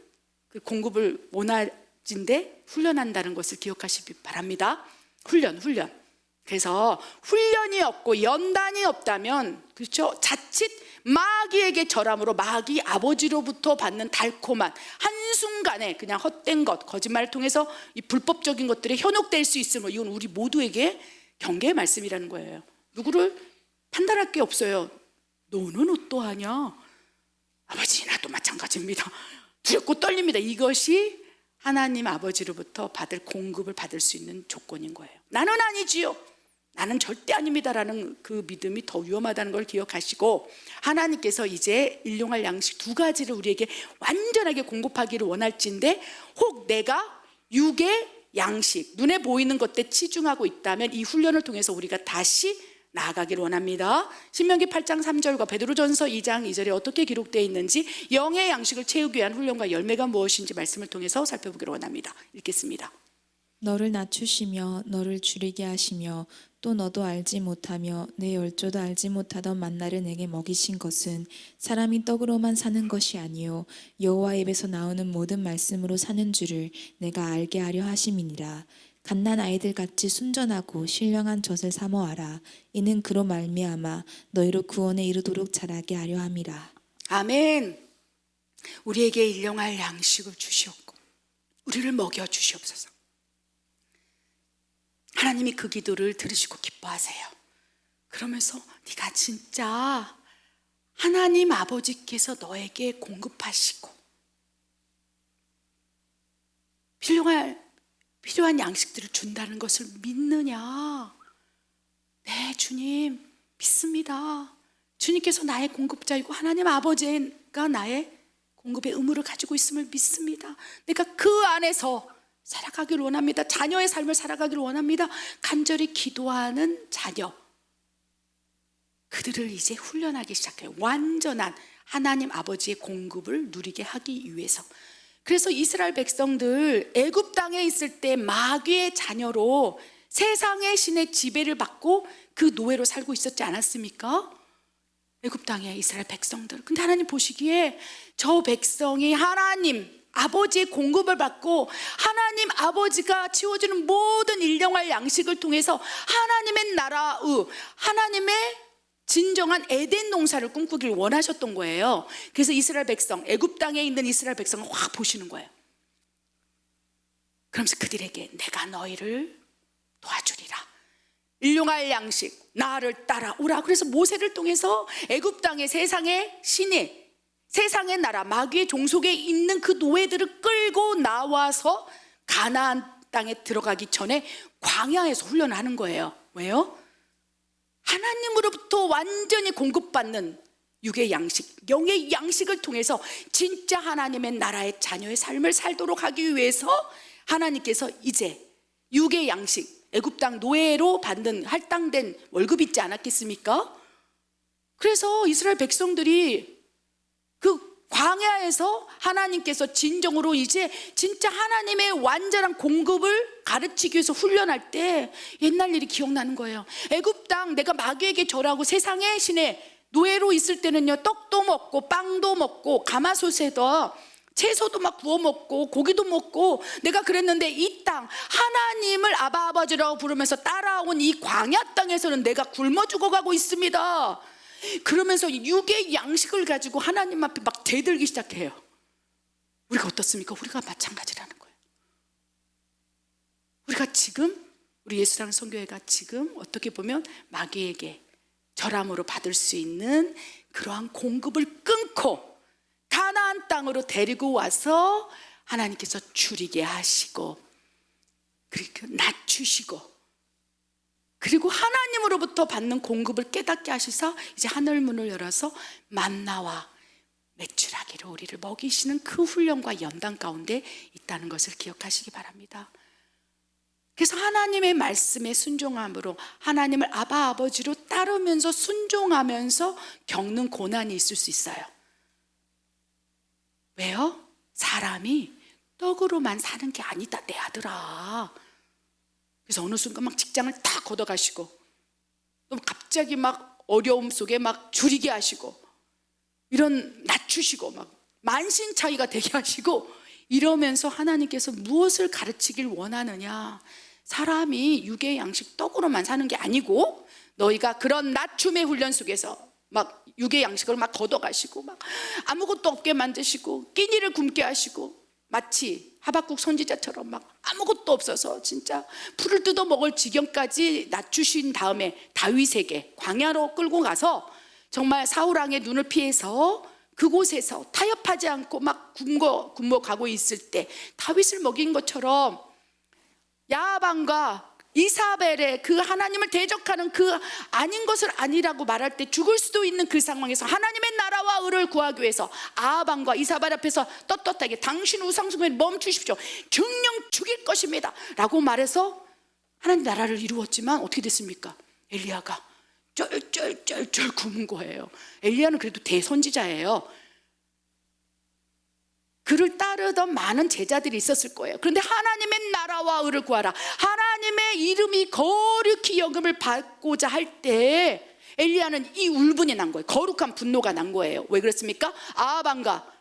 그 공급을 원할 진데 훈련한다는 것을 기억하시기 바랍니다. 훈련. 그래서 훈련이 없고 연단이 없다면, 그렇죠? 자칫 마귀에게 절함으로 마귀 아버지로부터 받는 달콤한 한순간에 그냥 헛된 것, 거짓말을 통해서 이 불법적인 것들에 현혹될 수 있으므로, 이건 우리 모두에게 경계의 말씀이라는 거예요. 누구를 판단할 게 없어요. 너는 어떠하냐? 아버지, 나도 마찬가지입니다. 두렵고 떨립니다. 이것이 하나님 아버지로부터 받을 공급을 받을 수 있는 조건인 거예요. 나는 아니지요, 나는 절대 아닙니다라는 그 믿음이 더 위험하다는 걸 기억하시고, 하나님께서 이제 일용할 양식 두 가지를 우리에게 완전하게 공급하기를 원할진데, 혹 내가 육의 양식, 눈에 보이는 것에 치중하고 있다면 이 훈련을 통해서 우리가 다시 나아가기를 원합니다. 신명기 8장 3절과 베드로전서 2장 2절에 어떻게 기록되어 있는지, 영의 양식을 채우기 위한 훈련과 열매가 무엇인지 말씀을 통해서 살펴보기를 원합니다. 읽겠습니다. 너를 낮추시며 너를 줄이게 하시며 또 너도 알지 못하며 내 열조도 알지 못하던 만나를 내게 먹이신 것은 사람이 떡으로만 사는 것이 아니요 여호와 입에서 나오는 모든 말씀으로 사는 줄을 내가 알게 하려 하심이니라. 갓난 아이들 같이 순전하고 신령한 젖을 사모하라. 이는 그로 말미암아 너희로 구원에 이르도록 자라게 하려 함이라. 아멘. 우리에게 일용할 양식을 주시옵고 우리를 먹여 주시옵소서. 하나님이 그 기도를 들으시고 기뻐하세요. 그러면서 네가 진짜 하나님 아버지께서 너에게 공급하시고 필요한 양식들을 준다는 것을 믿느냐? 네, 주님 믿습니다. 주님께서 나의 공급자이고 하나님 아버지가 나의 공급의 의무를 가지고 있음을 믿습니다. 내가 그 안에서 살아가기를 원합니다. 자녀의 삶을 살아가기를 원합니다. 간절히 기도하는 자녀, 그들을 이제 훈련하기 시작해요. 완전한 하나님 아버지의 공급을 누리게 하기 위해서. 그래서 이스라엘 백성들 애굽 땅에 있을 때 마귀의 자녀로 세상의 신의 지배를 받고 그 노예로 살고 있었지 않았습니까? 애굽 땅의 이스라엘 백성들. 근데 하나님 보시기에 저 백성이 하나님 아버지의 공급을 받고 하나님 아버지가 치워주는 모든 일용할 양식을 통해서 하나님의 나라의, 하나님의 진정한 에덴 농사를 꿈꾸길 원하셨던 거예요. 그래서 이스라엘 백성, 애굽 땅에 있는 이스라엘 백성을 확 보시는 거예요. 그러면서 그들에게 내가 너희를 도와주리라. 일용할 양식, 나를 따라오라. 그래서 모세를 통해서 애굽 땅의 세상의 신이, 세상의 나라, 마귀의 종속에 있는 그 노예들을 끌고 나와서 가나안 땅에 들어가기 전에 광야에서 훈련을 하는 거예요. 왜요? 하나님으로부터 완전히 공급받는 육의 양식, 영의 양식을 통해서 진짜 하나님의 나라의 자녀의 삶을 살도록 하기 위해서 하나님께서 이제 육의 양식, 애굽 땅 노예로 받는 할당된 월급 있지 않았겠습니까? 그래서 이스라엘 백성들이 그 광야에서 하나님께서 진정으로 이제 진짜 하나님의 완전한 공급을 가르치기 위해서 훈련할 때 옛날 일이 기억나는 거예요. 애굽 땅 내가 마귀에게 절하고 세상의 신의 노예로 있을 때는요, 떡도 먹고 빵도 먹고 가마솥에도 채소도 막 구워 먹고 고기도 먹고 내가 그랬는데, 이 땅 하나님을 아바 아버지라고 부르면서 따라온 이 광야 땅에서는 내가 굶어 죽어가고 있습니다. 그러면서 육의 양식을 가지고 하나님 앞에 막 대들기 시작해요. 우리가 어떻습니까? 우리가 마찬가지라는 거예요. 우리가 지금 우리 예수랑 선교회가 지금 어떻게 보면 마귀에게 절함으로 받을 수 있는 그러한 공급을 끊고 가나안 땅으로 데리고 와서 하나님께서 줄이게 하시고 그리고 낮추시고 그리고 하나님으로부터 받는 공급을 깨닫게 하시사 이제 하늘문을 열어서 만나와 메추라기로 우리를 먹이시는 그 훈련과 연단 가운데 있다는 것을 기억하시기 바랍니다. 그래서 하나님의 말씀에 순종함으로 하나님을 아바 아버지로 따르면서 순종하면서 겪는 고난이 있을 수 있어요. 왜요? 사람이 떡으로만 사는 게 아니다 내 아들아. 그래서 어느 순간 막 직장을 다 걷어가시고 또 갑자기 막 어려움 속에 막 줄이게 하시고 이런 낮추시고 막 만신차이가 되게 하시고 이러면서 하나님께서 무엇을 가르치길 원하느냐, 사람이 육의 양식 떡으로만 사는 게 아니고 너희가 그런 낮춤의 훈련 속에서 막 육의 양식을 막 걷어가시고 막 아무것도 없게 만드시고 끼니를 굶게 하시고 마치 하박국 선지자처럼 막 아무것도 없어서 진짜 풀을 뜯어 먹을 지경까지 낮추신 다음에 다윗에게 광야로 끌고 가서 정말 사울 왕의 눈을 피해서 그곳에서 타협하지 않고 막 굶어 가고 있을 때 다윗을 먹인 것처럼 야방과 이사벨의 그 하나님을 대적하는 그 아닌 것을 아니라고 말할 때 죽을 수도 있는 그 상황에서 하나님의 나라와 의를 구하기 위해서 아방과 이사벨 앞에서 떳떳하게 당신 우상숭배를 멈추십시오, 정령 죽일 것입니다 라고 말해서 하나님 나라를 이루었지만 어떻게 됐습니까? 엘리야가 쩔쩔쩔쩔 굶은 거예요. 엘리야는 그래도 대선지자예요. 그를 따르던 많은 제자들이 있었을 거예요. 그런데 하나님의 나라와 의를 구하라, 하나님의 이름이 거룩히 여김을 받고자 할 때 엘리야는 이 울분이 난 거예요. 거룩한 분노가 난 거예요. 왜 그렇습니까? 아하방과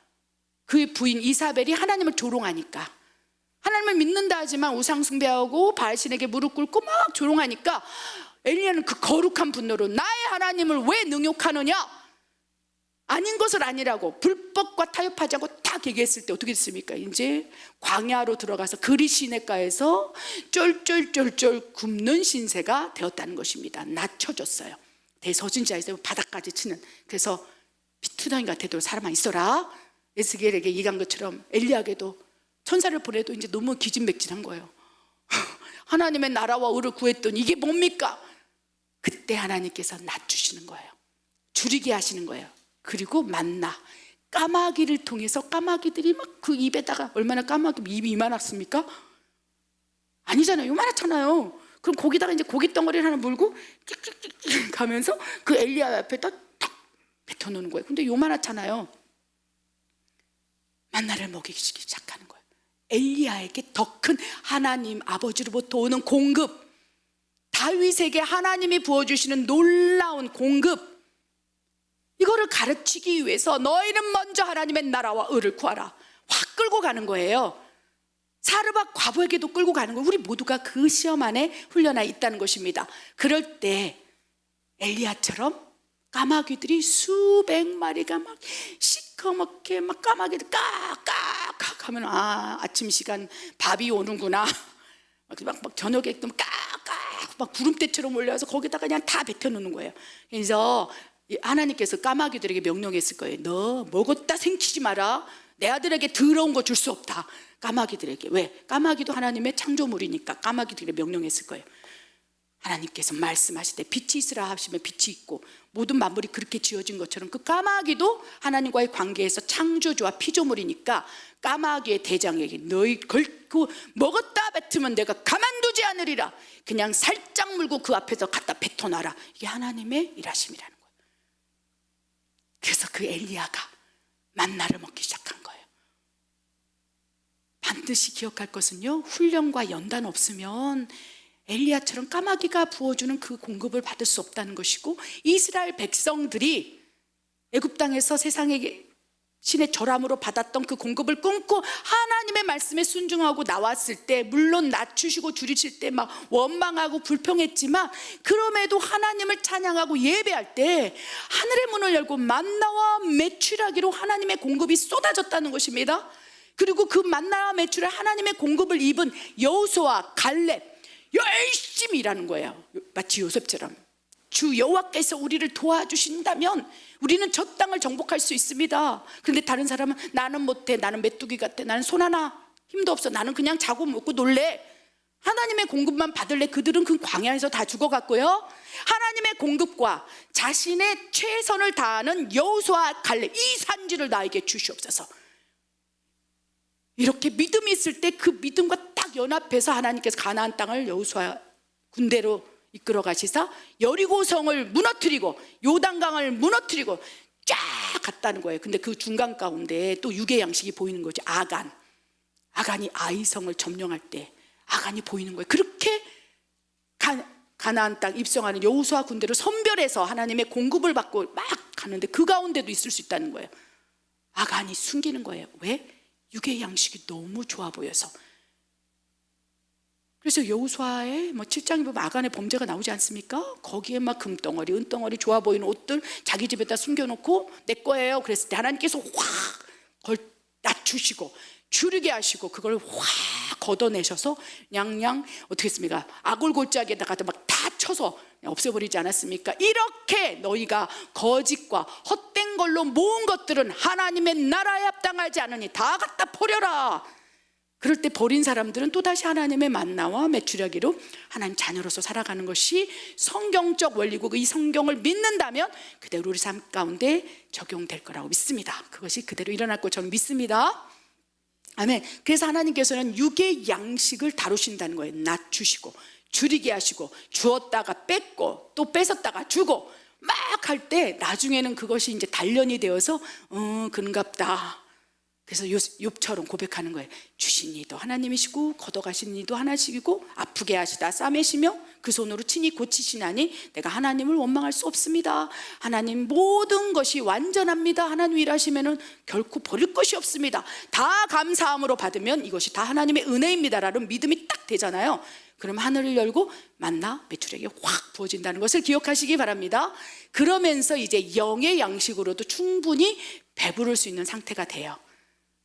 그의 부인 이사벨이 하나님을 조롱하니까, 하나님을 믿는다 하지만 우상 숭배하고 바알신에게 무릎 꿇고 막 조롱하니까 엘리야는 그 거룩한 분노로 나의 하나님을 왜 능욕하느냐, 아닌 것을 아니라고 불법과 타협하지 않고 딱 얘기했을 때 어떻게 됐습니까? 이제 광야로 들어가서 그리 시냇가에서 쫄쫄쫄쫄 굶는 신세가 되었다는 것입니다. 낮춰졌어요. 대서진자에서 바닥까지 치는. 그래서 피투성이 같아도 사람아 있어라, 에스겔에게 얘기한 것처럼 엘리야에게도 천사를 보내도 이제 너무 기진맥진한 거예요. 하나님의 나라와 의를 구했더니 이게 뭡니까? 그때 하나님께서 낮추시는 거예요. 줄이게 하시는 거예요. 그리고 만나, 까마귀를 통해서 까마귀들이 막 그 입에다가, 얼마나 까마귀 입이 이만했습니까? 아니잖아요. 요만하잖아요. 그럼 거기다가 이제 고기 덩어리를 하나 물고 끽끽끽 가면서 그 엘리야 옆에다 탁 뱉어놓는 거예요. 근데 요만하잖아요. 만나를 먹이기 시작하는 거예요. 엘리야에게 더 큰 하나님 아버지로부터 오는 공급, 다윗에게 하나님이 부어주시는 놀라운 공급, 이거를 가르치기 위해서 너희는 먼저 하나님의 나라와 의를 구하라, 확 끌고 가는 거예요. 사르밧 과부에게도 끌고 가는 거예요. 우리 모두가 그 시험 안에 훈련하여 있다는 것입니다. 그럴 때 엘리야처럼 까마귀들이 수백 마리가 막 시커멓게 막 까마귀들 까까까 하면 아침 시간 밥이 오는구나, 막 저녁에 또 까까 막 구름대처럼 올려서 거기다가 그냥 다 뱉어놓는 거예요. 그래서 하나님께서 까마귀들에게 명령했을 거예요. 너 먹었다 생치지 마라. 내 아들에게 더러운 거 줄 수 없다. 까마귀들에게. 왜? 까마귀도 하나님의 창조물이니까 까마귀들에게 명령했을 거예요. 하나님께서 말씀하실 때 빛이 있으라 하시면 빛이 있고, 모든 만물이 그렇게 지어진 것처럼 그 까마귀도 하나님과의 관계에서 창조주와 피조물이니까 까마귀의 대장에게 너희 걸고 먹었다 뱉으면 내가 가만두지 않으리라. 그냥 살짝 물고 그 앞에서 갖다 뱉어놔라. 이게 하나님의 일하심이라는 거예요. 그래서 그 엘리야가 만나를 먹기 시작한 거예요. 반드시 기억할 것은요, 훈련과 연단 없으면 엘리야처럼 까마귀가 부어주는 그 공급을 받을 수 없다는 것이고, 이스라엘 백성들이 애굽 땅에서 세상의 신의 절함으로 받았던 그 공급을 끊고 하나님의 말씀에 순종하고 나왔을 때, 물론 낮추시고 줄이실 때 막 원망하고 불평했지만 그럼에도 하나님을 찬양하고 예배할 때 하늘의 문을 열고 만나와 메추라기로 하나님의 공급이 쏟아졌다는 것입니다. 그리고 그 만나와 메추라 하나님의 공급을 입은 여호수아와 갈렙 열심히 일하는 거예요. 마치 요셉처럼 주 여호와께서 우리를 도와주신다면 우리는 저 땅을 정복할 수 있습니다. 그런데 다른 사람은 나는 못해, 나는 메뚜기 같아, 나는 손 하나 힘도 없어, 나는 그냥 자고 먹고 놀래. 하나님의 공급만 받을래. 그들은 그 광야에서 다 죽어갔고요. 하나님의 공급과 자신의 최선을 다하는 여호수아 갈렙, 이 산지를 나에게 주시옵소서. 이렇게 믿음이 있을 때 그 믿음과 딱 연합해서 하나님께서 가나안 땅을 여호수아 군대로 이끌어 가시사 여리고성을 무너뜨리고 요단강을 무너뜨리고 쫙 갔다는 거예요. 근데 그 중간 가운데 또 육의 양식이 보이는 거죠. 아간이 아이성을 점령할 때 아간이 보이는 거예요. 그렇게 가나안 땅 입성하는 여호수아 군대를 선별해서 하나님의 공급을 받고 막 가는데 그 가운데도 있을 수 있다는 거예요. 아간이 숨기는 거예요. 왜? 육의 양식이 너무 좋아 보여서. 그래서 여호수아의 7장에 보면 아간의 범죄가 나오지 않습니까? 거기에 막 금덩어리, 은덩어리, 좋아 보이는 옷들 자기 집에다 숨겨놓고 내 거예요 그랬을 때 하나님께서 확 그걸 낮추시고 줄이게 하시고 그걸 확 걷어내셔서 냥냥 어떻게 했습니까? 아골골짜기에다가 막 다 쳐서 없애버리지 않았습니까? 이렇게 너희가 거짓과 헛된 걸로 모은 것들은 하나님의 나라에 합당하지 않으니 다 갖다 버려라. 그럴 때 버린 사람들은 또다시 하나님의 만나와 메추려기로 하나님 자녀로서 살아가는 것이 성경적 원리고 이 성경을 믿는다면 그대로 우리 삶 가운데 적용될 거라고 믿습니다. 그것이 그대로 일어날 거 저는 믿습니다. 아멘. 그래서 하나님께서는 육의 양식을 다루신다는 거예요. 낮추시고 줄이게 하시고 주었다가 뺐고 또 뺏었다가 주고 막 할 때 나중에는 그것이 이제 단련이 되어서 그런갑다. 그래서 욥처럼 고백하는 거예요. 주신 이도 하나님이시고 걷어가신 이도 하나님이시고 아프게 하시다 싸매시며 그 손으로 친히 고치시나니 내가 하나님을 원망할 수 없습니다. 하나님 모든 것이 완전합니다. 하나님 일하시면은 결코 버릴 것이 없습니다. 다 감사함으로 받으면 이것이 다 하나님의 은혜입니다라는 믿음이 딱 되잖아요. 그럼 하늘을 열고 만나 메추려기 확 부어진다는 것을 기억하시기 바랍니다. 그러면서 이제 영의 양식으로도 충분히 배부를 수 있는 상태가 돼요.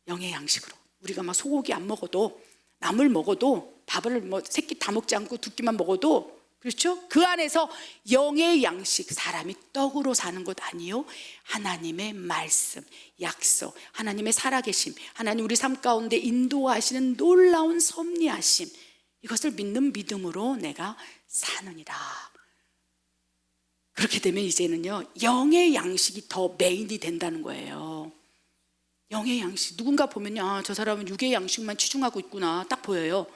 영의 양식으로 우리가 막 소고기 안 먹어도 나물 먹어도 밥을 새끼 다 먹지 않고 두 끼만 먹어도 그렇죠? 그 안에서 영의 양식 사람이 떡으로 사는 것 아니요 하나님의 말씀, 약속, 하나님의 살아계심, 하나님 우리 삶 가운데 인도하시는 놀라운 섭리하심 이것을 믿는 믿음으로 내가 사느니라. 그렇게 되면 이제는요 영의 양식이 더 메인이 된다는 거예요. 영의 양식 누군가 보면요 저 사람은 육의 양식만 치중하고 있구나 딱 보여요.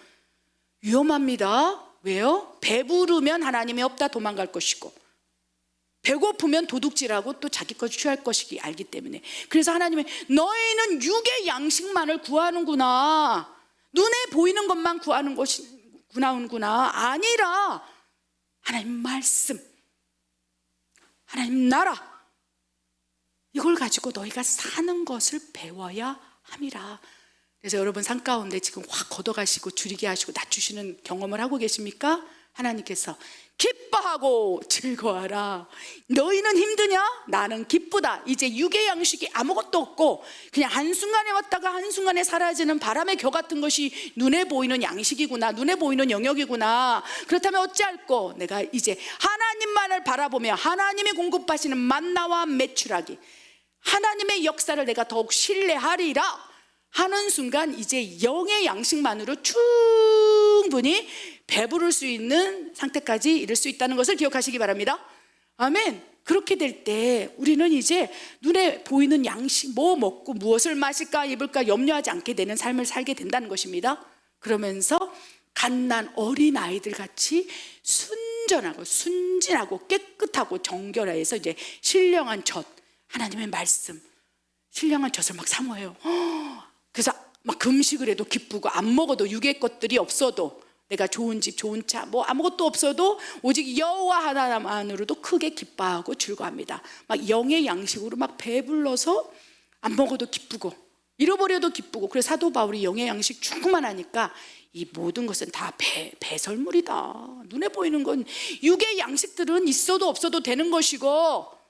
위험합니다. 왜요? 배부르면 하나님이 없다 도망갈 것이고 배고프면 도둑질하고 또 자기 것 취할 것이기 알기 때문에 그래서 하나님이 너희는 육의 양식만을 구하는구나 눈에 보이는 것만 구하는 것이구나 아니라 하나님 말씀 하나님 나라 이걸 가지고 너희가 사는 것을 배워야 함이라. 그래서 여러분 삶 가운데 지금 확 걷어가시고 줄이게 하시고 낮추시는 경험을 하고 계십니까? 하나님께서 기뻐하고 즐거워하라. 너희는 힘드냐? 나는 기쁘다. 이제 육의 양식이 아무것도 없고 그냥 한순간에 왔다가 한순간에 사라지는 바람의 겨 같은 것이 눈에 보이는 양식이구나 눈에 보이는 영역이구나. 그렇다면 어찌할꼬 내가 이제 하나님만을 바라보며 하나님이 공급하시는 만나와 메추라기 하나님의 역사를 내가 더욱 신뢰하리라 하는 순간 이제 영의 양식만으로 충분히 배부를 수 있는 상태까지 이를 수 있다는 것을 기억하시기 바랍니다. 아멘. 그렇게 될 때 우리는 이제 눈에 보이는 양식 뭐 먹고 무엇을 마실까 입을까 염려하지 않게 되는 삶을 살게 된다는 것입니다. 그러면서 갓난 어린 아이들 같이 순전하고 순진하고 깨끗하고 정결해서 이제 신령한 젖 하나님의 말씀 신령한 젖을 막 사모해요. 그래서 막 금식을 해도 기쁘고 안 먹어도 육의 것들이 없어도 내가 좋은 집 좋은 차 뭐 아무것도 없어도 오직 여호와 하나만으로도 크게 기뻐하고 즐거워합니다. 막 영의 양식으로 막 배불러서 안 먹어도 기쁘고 잃어버려도 기쁘고 그래서 사도 바울이 영의 양식 충만하니까 이 모든 것은 다 배설물이다. 눈에 보이는 건 육의 양식들은 있어도 없어도 되는 것이고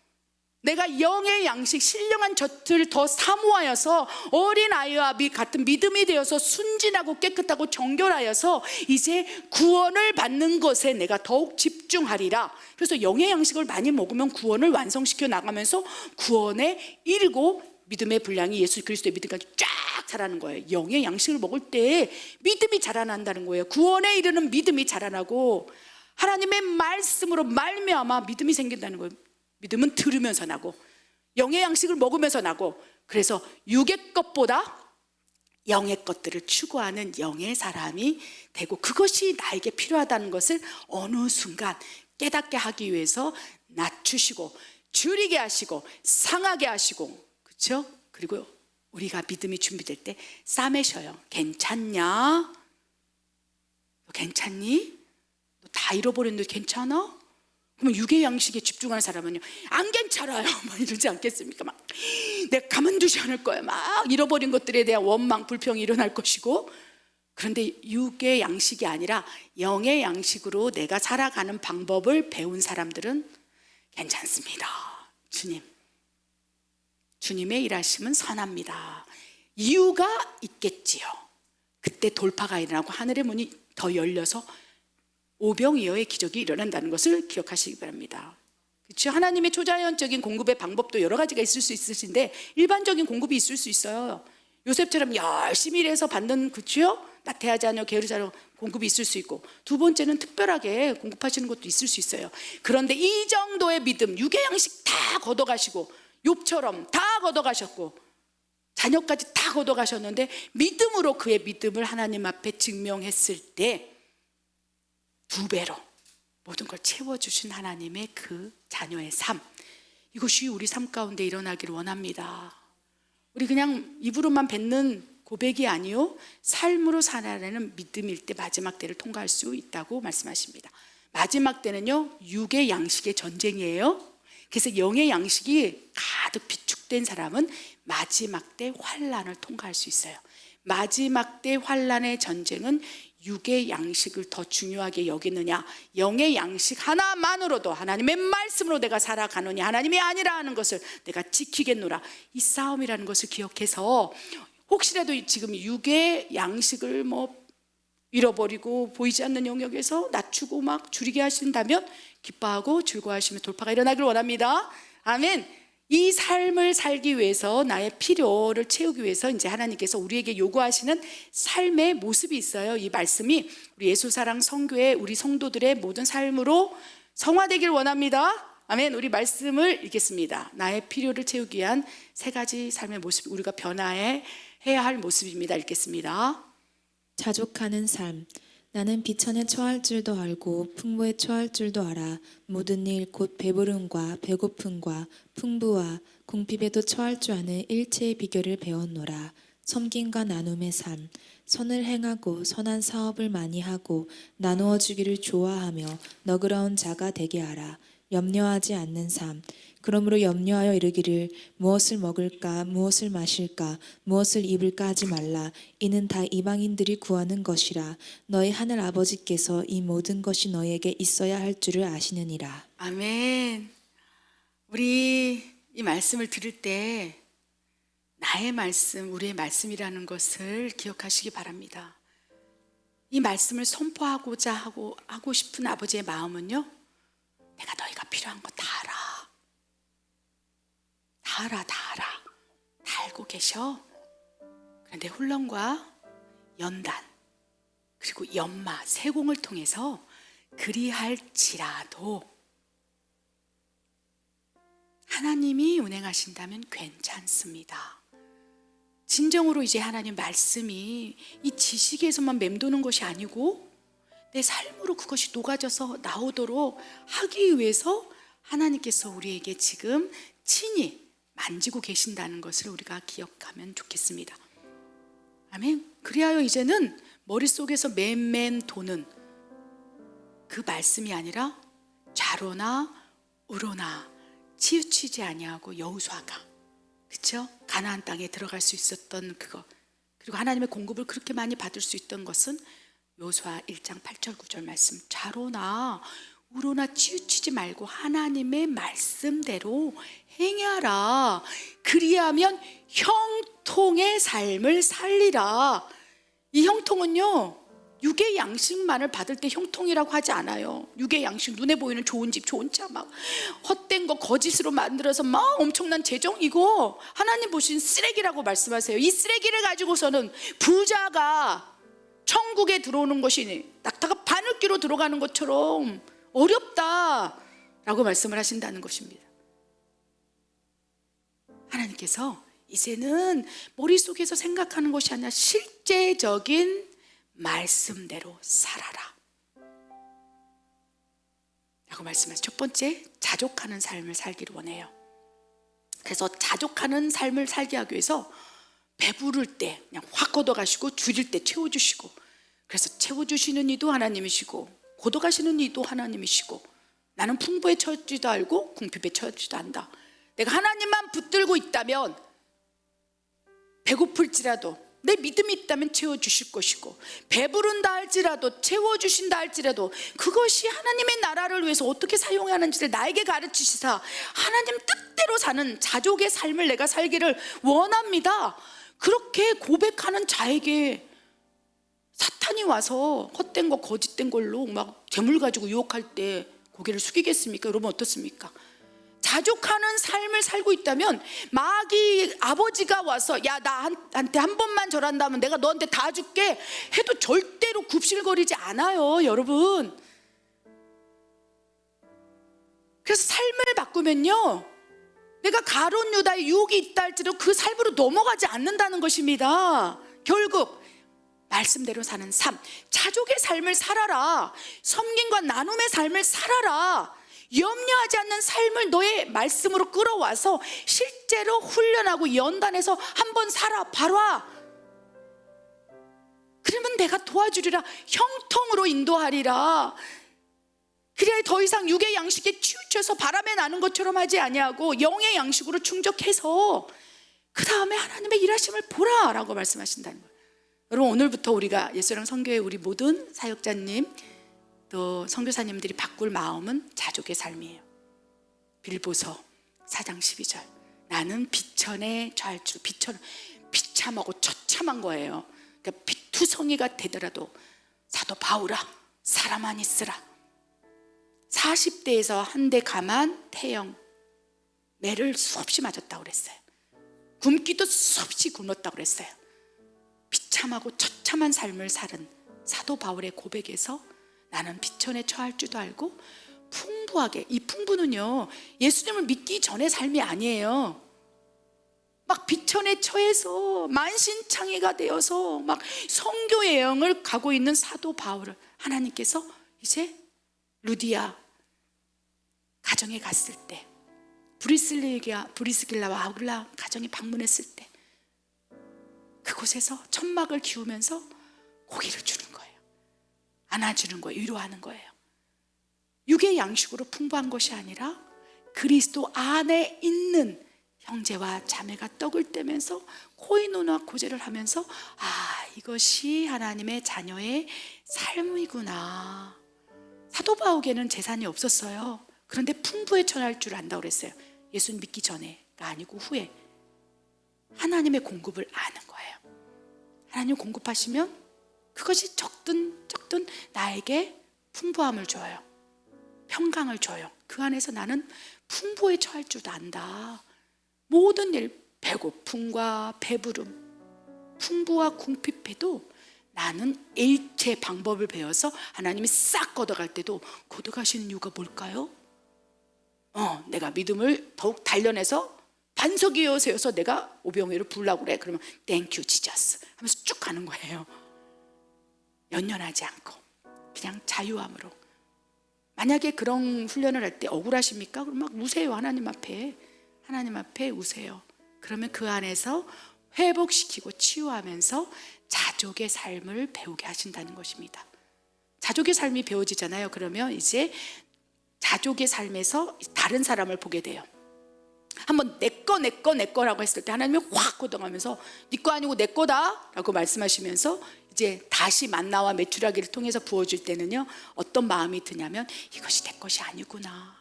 내가 영의 양식 신령한 젖을 더 사모하여서 어린아이와 같은 믿음이 되어서 순진하고 깨끗하고 정결하여서 이제 구원을 받는 것에 내가 더욱 집중하리라. 그래서 영의 양식을 많이 먹으면 구원을 완성시켜 나가면서 구원에 이르고 믿음의 분량이 예수 그리스도의 믿음까지 쫙 자라는 거예요. 영의 양식을 먹을 때 믿음이 자라난다는 거예요. 구원에 이르는 믿음이 자라나고 하나님의 말씀으로 말미암아 믿음이 생긴다는 거예요. 믿음은 들으면서 나고 영의 양식을 먹으면서 나고 그래서 육의 것보다 영의 것들을 추구하는 영의 사람이 되고 그것이 나에게 필요하다는 것을 어느 순간 깨닫게 하기 위해서 낮추시고 줄이게 하시고 상하게 하시고 그렇죠? 그리고 우리가 믿음이 준비될 때 싸매셔요. 괜찮냐? 너 괜찮니? 너 다 잃어버렸는데 괜찮아? 그러면 육의 양식에 집중하는 사람은요 안 괜찮아요 막 이러지 않겠습니까? 막 내가 가만두지 않을 거야 막 잃어버린 것들에 대한 원망 불평이 일어날 것이고 그런데 육의 양식이 아니라 영의 양식으로 내가 살아가는 방법을 배운 사람들은 괜찮습니다. 주님의 일하심은 선합니다. 이유가 있겠지요. 그때 돌파가 일어나고 하늘의 문이 더 열려서 오병이어의 기적이 일어난다는 것을 기억하시기 바랍니다. 그렇죠? 하나님의 초자연적인 공급의 방법도 여러 가지가 있을 수 있으신데 일반적인 공급이 있을 수 있어요. 요셉처럼 열심히 일해서 받는, 그렇죠? 나태하지 않으며 게으르지 않으며 공급이 있을 수 있고, 두 번째는 특별하게 공급하시는 것도 있을 수 있어요. 그런데 이 정도의 믿음, 육의 양식 다 걷어가시고 욥처럼 다 걷어가셨고 자녀까지 다 걷어가셨는데 믿음으로 그의 믿음을 하나님 앞에 증명했을 때 2배로 모든 걸 채워주신 하나님의 그 자녀의 삶, 이것이 우리 삶 가운데 일어나기를 원합니다. 우리 그냥 입으로만 뱉는 고백이 아니요, 삶으로 살아내는 믿음일 때 마지막 때를 통과할 수 있다고 말씀하십니다. 마지막 때는요, 육의 양식의 전쟁이에요. 그래서 영의 양식이 가득 비축된 사람은 마지막 때 환란을 통과할 수 있어요. 마지막 때 환란의 전쟁은 육의 양식을 더 중요하게 여기느냐, 영의 양식 하나만으로도 하나님의 말씀으로 내가 살아가느냐, 하나님이 아니라 하는 것을 내가 지키겠노라, 이 싸움이라는 것을 기억해서 혹시라도 지금 육의 양식을 잃어버리고 보이지 않는 영역에서 낮추고 막 줄이게 하신다면 기뻐하고 즐거워하시며 돌파가 일어나길 원합니다. 아멘. 이 삶을 살기 위해서, 나의 필요를 채우기 위해서 이제 하나님께서 우리에게 요구하시는 삶의 모습이 있어요. 이 말씀이 우리 예수사랑 성교회 우리 성도들의 모든 삶으로 성화되길 원합니다. 아멘. 우리 말씀을 읽겠습니다. 나의 필요를 채우기 위한 3가지 삶의 모습, 우리가 변화해야 할 모습입니다. 읽겠습니다. 자족하는 삶. 나는 비천에 처할 줄도 알고 풍부에 처할 줄도 알아. 모든 일 곧 배부름과 배고픔과 풍부와 궁핍에도 처할 줄 아는 일체의 비결을 배웠노라. 섬김과 나눔의 삶. 선을 행하고 선한 사업을 많이 하고 나누어 주기를 좋아하며 너그러운 자가 되게 하라. 염려하지 않는 삶. 그러므로 염려하여 이르기를 무엇을 먹을까, 무엇을 마실까, 무엇을 입을까 하지 말라. 이는 다 이방인들이 구하는 것이라. 너희 하늘 아버지께서 이 모든 것이 너희에게 있어야 할 줄을 아시느니라. 아멘. 우리 이 말씀을 들을 때 나의 말씀, 우리의 말씀이라는 것을 기억하시기 바랍니다. 이 말씀을 선포하고자 하고 싶은 아버지의 마음은요, 내가 너희가 필요한 거 다 알아. 다 알아. 다 알고 계셔. 그런데 훈련과 연단 그리고 연마, 세공을 통해서 그리할지라도 하나님이 운행하신다면 괜찮습니다. 진정으로 이제 하나님 말씀이 이 지식에서만 맴도는 것이 아니고 내 삶으로 그것이 녹아져서 나오도록 하기 위해서 하나님께서 우리에게 지금 친히 만지고 계신다는 것을 우리가 기억하면 좋겠습니다. 아멘. 그리하여 이제는 머릿속에서 맨맨 도는 그 말씀이 아니라 좌로나 우로나 치우치지 아니하고 여호수아가, 그렇죠? 가나안 땅에 들어갈 수 있었던 그거, 그리고 하나님의 공급을 그렇게 많이 받을 수 있던 것은 여호수아 1장 8절 9절 말씀, 좌로나 우로나 치우치지 말고 하나님의 말씀대로 행하라. 그리하면 형통의 삶을 살리라. 이 형통은요, 육의 양식만을 받을 때 형통이라고 하지 않아요. 육의 양식, 눈에 보이는 좋은 집, 좋은 차, 막 헛된 거 거짓으로 만들어서 막 엄청난 재정, 이거 하나님 보신 쓰레기라고 말씀하세요. 이 쓰레기를 가지고서는 부자가 천국에 들어오는 것이 낙타가 바늘귀로 들어가는 것처럼 어렵다라고 말씀을 하신다는 것입니다. 하나님께서 이제는 머릿속에서 생각하는 것이 아니라 실제적인 말씀대로 살아라 라고 말씀하세요. 첫 번째, 자족하는 삶을 살기를 원해요. 그래서 자족하는 삶을 살게 하기 위해서 배부를 때 그냥 확 걷어가시고 줄일 때 채워주시고, 그래서 채워주시는 이도 하나님이시고 걷어가시는 이도 하나님이시고, 나는 풍부에 처할지도 알고 궁핍에 처할지도 안다. 내가 하나님만 붙들고 있다면 배고플지라도 내 믿음이 있다면 채워주실 것이고, 배부른다 할지라도 채워주신다 할지라도 그것이 하나님의 나라를 위해서 어떻게 사용하는지를 나에게 가르치시사 하나님 뜻대로 사는 자족의 삶을 내가 살기를 원합니다. 그렇게 고백하는 자에게 사탄이 와서 헛된 거 거짓된 걸로 막 재물 가지고 유혹할 때 고개를 숙이겠습니까? 여러분 어떻습니까? 자족하는 삶을 살고 있다면 마귀 아버지가 와서 야 나한테 한 번만 절한다면 내가 너한테 다 줄게 해도 절대로 굽실거리지 않아요, 여러분. 그래서 삶을 바꾸면요, 내가 가룟 유다의 유혹이 있다 할지라도 그 삶으로 넘어가지 않는다는 것입니다. 결국 말씀대로 사는 삶, 자족의 삶을 살아라. 섬김과 나눔의 삶을 살아라. 염려하지 않는 삶을 너의 말씀으로 끌어와서 실제로 훈련하고 연단해서 한번 살아봐라. 그러면 내가 도와주리라. 형통으로 인도하리라. 그래야 더 이상 육의 양식에 치우쳐서 바람에 나는 것처럼 하지 아니하고 영의 양식으로 충족해서 그 다음에 하나님의 일하심을 보라 라고 말씀하신다는 거예요. 여러분, 오늘부터 우리가 예수랑 선교회 우리 모든 사역자님 또 선교사님들이 바꿀 마음은 자족의 삶이에요. 빌보서 4장 12절. 나는 비천에 처할 줄. 비참하고 처참한 거예요. 그러니까 비투성이가 되더라도 사도 바울아 사람만 있으라. 40대에서 한 대 감한 태형 매를 수없이 맞았다고 그랬어요. 굶기도 수없이 굶었다고 그랬어요. 비참하고 처참한 삶을 살은 사도 바울의 고백에서 나는 비천에 처할 줄도 알고 풍부하게, 이 풍부는요 예수님을 믿기 전의 삶이 아니에요. 막 비천에 처해서 만신창이가 되어서 막 선교의 여행을 가고 있는 사도 바울을 하나님께서 이제 루디아 가정에 갔을 때, 브리스길라와 아굴라 가정에 방문했을 때 그곳에서 천막을 기우면서 고기를 주는 거예요. 안아주는 거예요. 위로하는 거예요. 육의 양식으로 풍부한 것이 아니라 그리스도 안에 있는 형제와 자매가 떡을 떼면서 코이노나 고제를 하면서 아, 이것이 하나님의 자녀의 삶이구나. 사도 바울에게는 재산이 없었어요. 그런데 풍부에 처할 줄 안다고 그랬어요. 예수 믿기 전에가 아니고 후에 하나님의 공급을 아는 거예요. 하나님 공급하시면 그것이 적든 나에게 풍부함을 줘요. 평강을 줘요. 그 안에서 나는 풍부에 처할 줄도 안다. 모든 일, 배고픔과 배부름, 풍부와 궁핍해도 나는 일체 방법을 배워서 하나님이 싹 걷어갈 때도 걷어가시는 이유가 뭘까요? 내가 믿음을 더욱 단련해서 반석 위에 세워서 내가 오병이어를 부르려고 그래. 그러면 땡큐 지저스 하면서 쭉 가는 거예요. 연연하지 않고 그냥 자유함으로. 만약에 그런 훈련을 할 때 억울하십니까? 그럼 막 우세요. 하나님 앞에 우세요. 그러면 그 안에서 회복시키고 치유하면서 자족의 삶을 배우게 하신다는 것입니다. 자족의 삶이 배워지잖아요. 그러면 이제 자족의 삶에서 다른 사람을 보게 돼요. 한번 내 거라고 했을 때 하나님이 확 걷어가면서 네 거 아니고 내 거다 라고 말씀하시면서 이제 다시 만나와 메추라기를 통해서 부어줄 때는요 어떤 마음이 드냐면 이것이 내 것이 아니구나.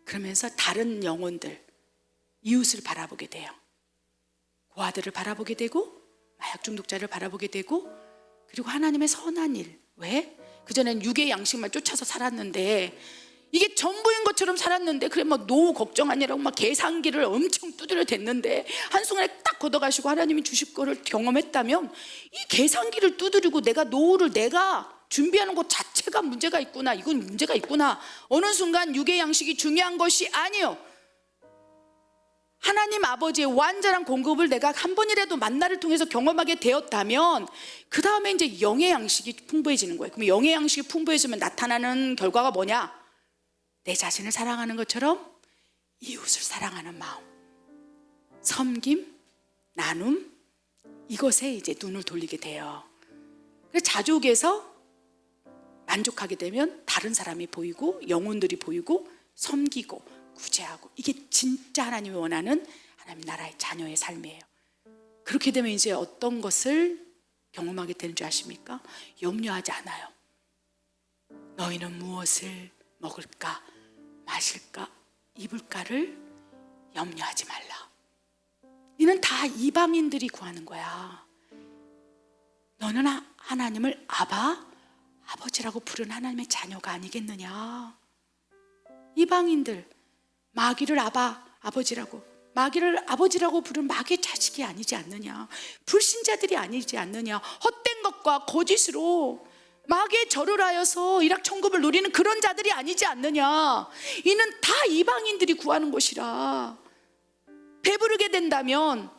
그러면서 다른 영혼들, 이웃을 바라보게 돼요. 고아들을 바라보게 되고 마약 중독자를 바라보게 되고, 그리고 하나님의 선한 일. 왜? 그전엔 육의 양식만 쫓아서 살았는데 이게 전부인 것처럼 살았는데 그래 막 노후 걱정 아니라고 막 계산기를 엄청 두드려 댔는데 한순간에 딱 걷어가시고 하나님이 주실 거를 경험했다면 이 계산기를 두드리고 내가 노후를 내가 준비하는 것 자체가 문제가 있구나. 이건 문제가 있구나. 어느 순간 육의 양식이 중요한 것이 아니요, 하나님 아버지의 완전한 공급을 내가 한 번이라도 만나를 통해서 경험하게 되었다면 그 다음에 이제 영의 양식이 풍부해지는 거예요. 그럼 영의 양식이 풍부해지면 나타나는 결과가 뭐냐? 내 자신을 사랑하는 것처럼 이웃을 사랑하는 마음, 섬김, 나눔, 이것에 이제 눈을 돌리게 돼요. 그래서 자족에서 만족하게 되면 다른 사람이 보이고 영혼들이 보이고 섬기고 구제하고, 이게 진짜 하나님이 원하는 하나님 나라의 자녀의 삶이에요. 그렇게 되면 이제 어떤 것을 경험하게 되는 줄 아십니까? 염려하지 않아요. 너희는 무엇을 먹을까, 마실까, 입을까를 염려하지 말라. 이는 다 이방인들이 구하는 거야. 너는 하나님을 아버지라고 부른 하나님의 자녀가 아니겠느냐. 이방인들, 마귀를 아버지라고, 마귀를 아버지라고 부른 마귀의 자식이 아니지 않느냐. 불신자들이 아니지 않느냐. 헛된 것과 거짓으로 마귀의 절을 하여서 일확천금을 누리는 그런 자들이 아니지 않느냐. 이는 다 이방인들이 구하는 것이라. 배부르게 된다면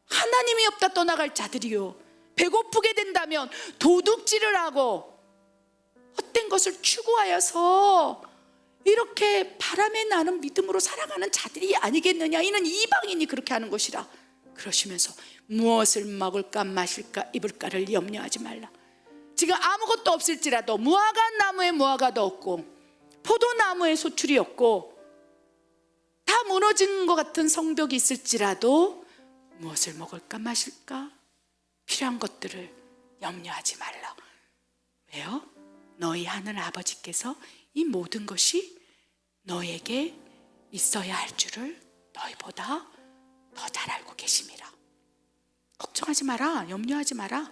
하나님이 없다 떠나갈 자들이요, 배고프게 된다면 도둑질을 하고 헛된 것을 추구하여서 이렇게 바람에 나는 믿음으로 살아가는 자들이 아니겠느냐. 이는 이방인이 그렇게 하는 것이라. 그러시면서 무엇을 먹을까, 마실까, 입을까를 염려하지 말라. 지금 아무것도 없을지라도, 무화과 나무에 무화과도 없고 포도나무에 소출이 없고 다 무너진 것 같은 성벽이 있을지라도 무엇을 먹을까, 마실까, 필요한 것들을 염려하지 말라. 왜요? 너희 하늘 아버지께서 이 모든 것이 너에게 있어야 할 줄을 너희보다 더 잘 알고 계심이라. 걱정하지 마라, 염려하지 마라,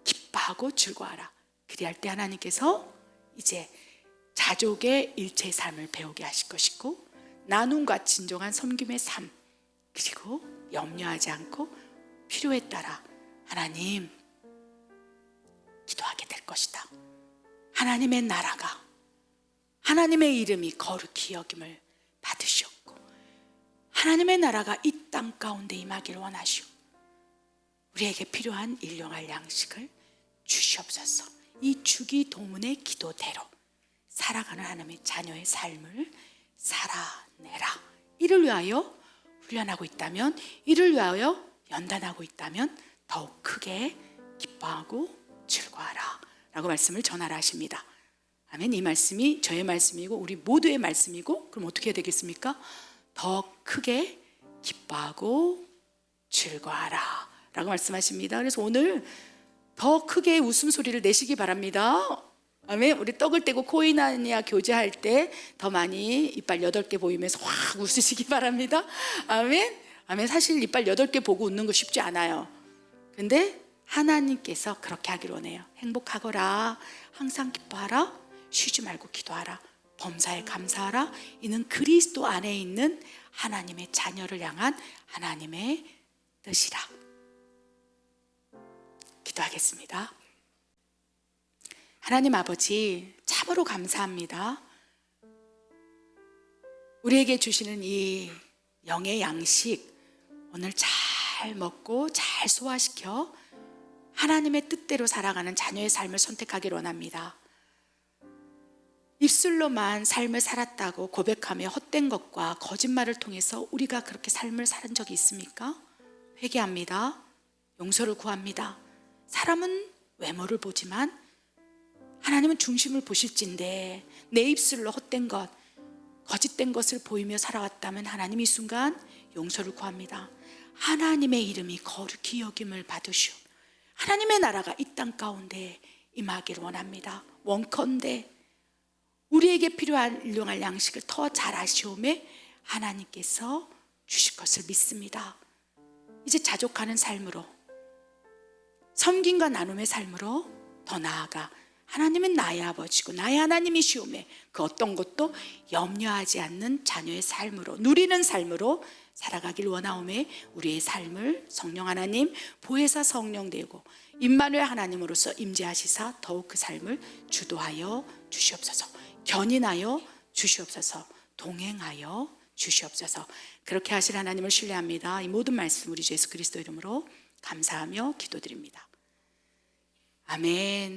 기뻐하고 즐거워하라. 그리할 때 하나님께서 이제 자족의 일체의 삶을 배우게 하실 것이고, 나눔과 진정한 섬김의 삶, 그리고 염려하지 않고 필요에 따라 하나님 기도하게 될 것이다. 하나님의 나라가, 하나님의 이름이 거룩히 여김을 받으시옵고 하나님의 나라가 이 땅 가운데 임하기를 원하시오. 우리에게 필요한 일용할 양식을 주시옵소서. 이 주기도문의 기도대로 살아가는 하나님의 자녀의 삶을 살아내라. 이를 위하여 훈련하고 있다면, 이를 위하여 연단하고 있다면 더욱 크게 기뻐하고 즐거워하라 라고 말씀을 전하라 하십니다. 아멘. 이 말씀이 저의 말씀이고 우리 모두의 말씀이고, 그럼 어떻게 해야 되겠습니까? 더 크게 기뻐하고 즐거워하라 라고 말씀하십니다. 그래서 오늘 더 크게 웃음소리를 내시기 바랍니다. 아멘. 우리 떡을 떼고 코인아니아 교제할 때 더 많이 이빨 8개 보이면서 확 웃으시기 바랍니다. 아멘. 아멘. 사실 이빨 8개 보고 웃는 거 쉽지 않아요. 근데 하나님께서 그렇게 하기를 원해요. 행복하거라, 항상 기뻐하라, 쉬지 말고 기도하라, 범사에 감사하라. 이는 그리스도 안에 있는 하나님의 자녀를 향한 하나님의 뜻이라. 기도하겠습니다. 하나님 아버지, 참으로 감사합니다. 우리에게 주시는 이 영의 양식, 오늘 잘 먹고 잘 소화시켜 하나님의 뜻대로 살아가는 자녀의 삶을 선택하기를 원합니다. 입술로만 삶을 살았다고 고백하며 헛된 것과 거짓말을 통해서 우리가 그렇게 삶을 살은 적이 있습니까? 회개합니다. 용서를 구합니다. 사람은 외모를 보지만 하나님은 중심을 보실진데, 내 입술로 헛된 것, 거짓된 것을 보이며 살아왔다면 하나님 이 순간 용서를 구합니다. 하나님의 이름이 거룩히 여김을 받으시오. 하나님의 나라가 이 땅 가운데 임하기를 원합니다. 원컨대 우리에게 필요한 일용할 양식을 더 잘 아시오매 하나님께서 주실 것을 믿습니다. 이제 자족하는 삶으로, 섬김과 나눔의 삶으로 더 나아가 하나님은 나의 아버지고 나의 하나님이시오매 그 어떤 것도 염려하지 않는 자녀의 삶으로, 누리는 삶으로 살아가길 원하오매 우리의 삶을 성령 하나님, 보혜사 성령 되고 임마누엘 하나님으로서 임재하시사 더욱 그 삶을 주도하여 주시옵소서. 견인하여 주시옵소서. 동행하여 주시옵소서. 그렇게 하실 하나님을 신뢰합니다. 이 모든 말씀 우리 주 예수 그리스도 이름으로 감사하며 기도드립니다. 아멘.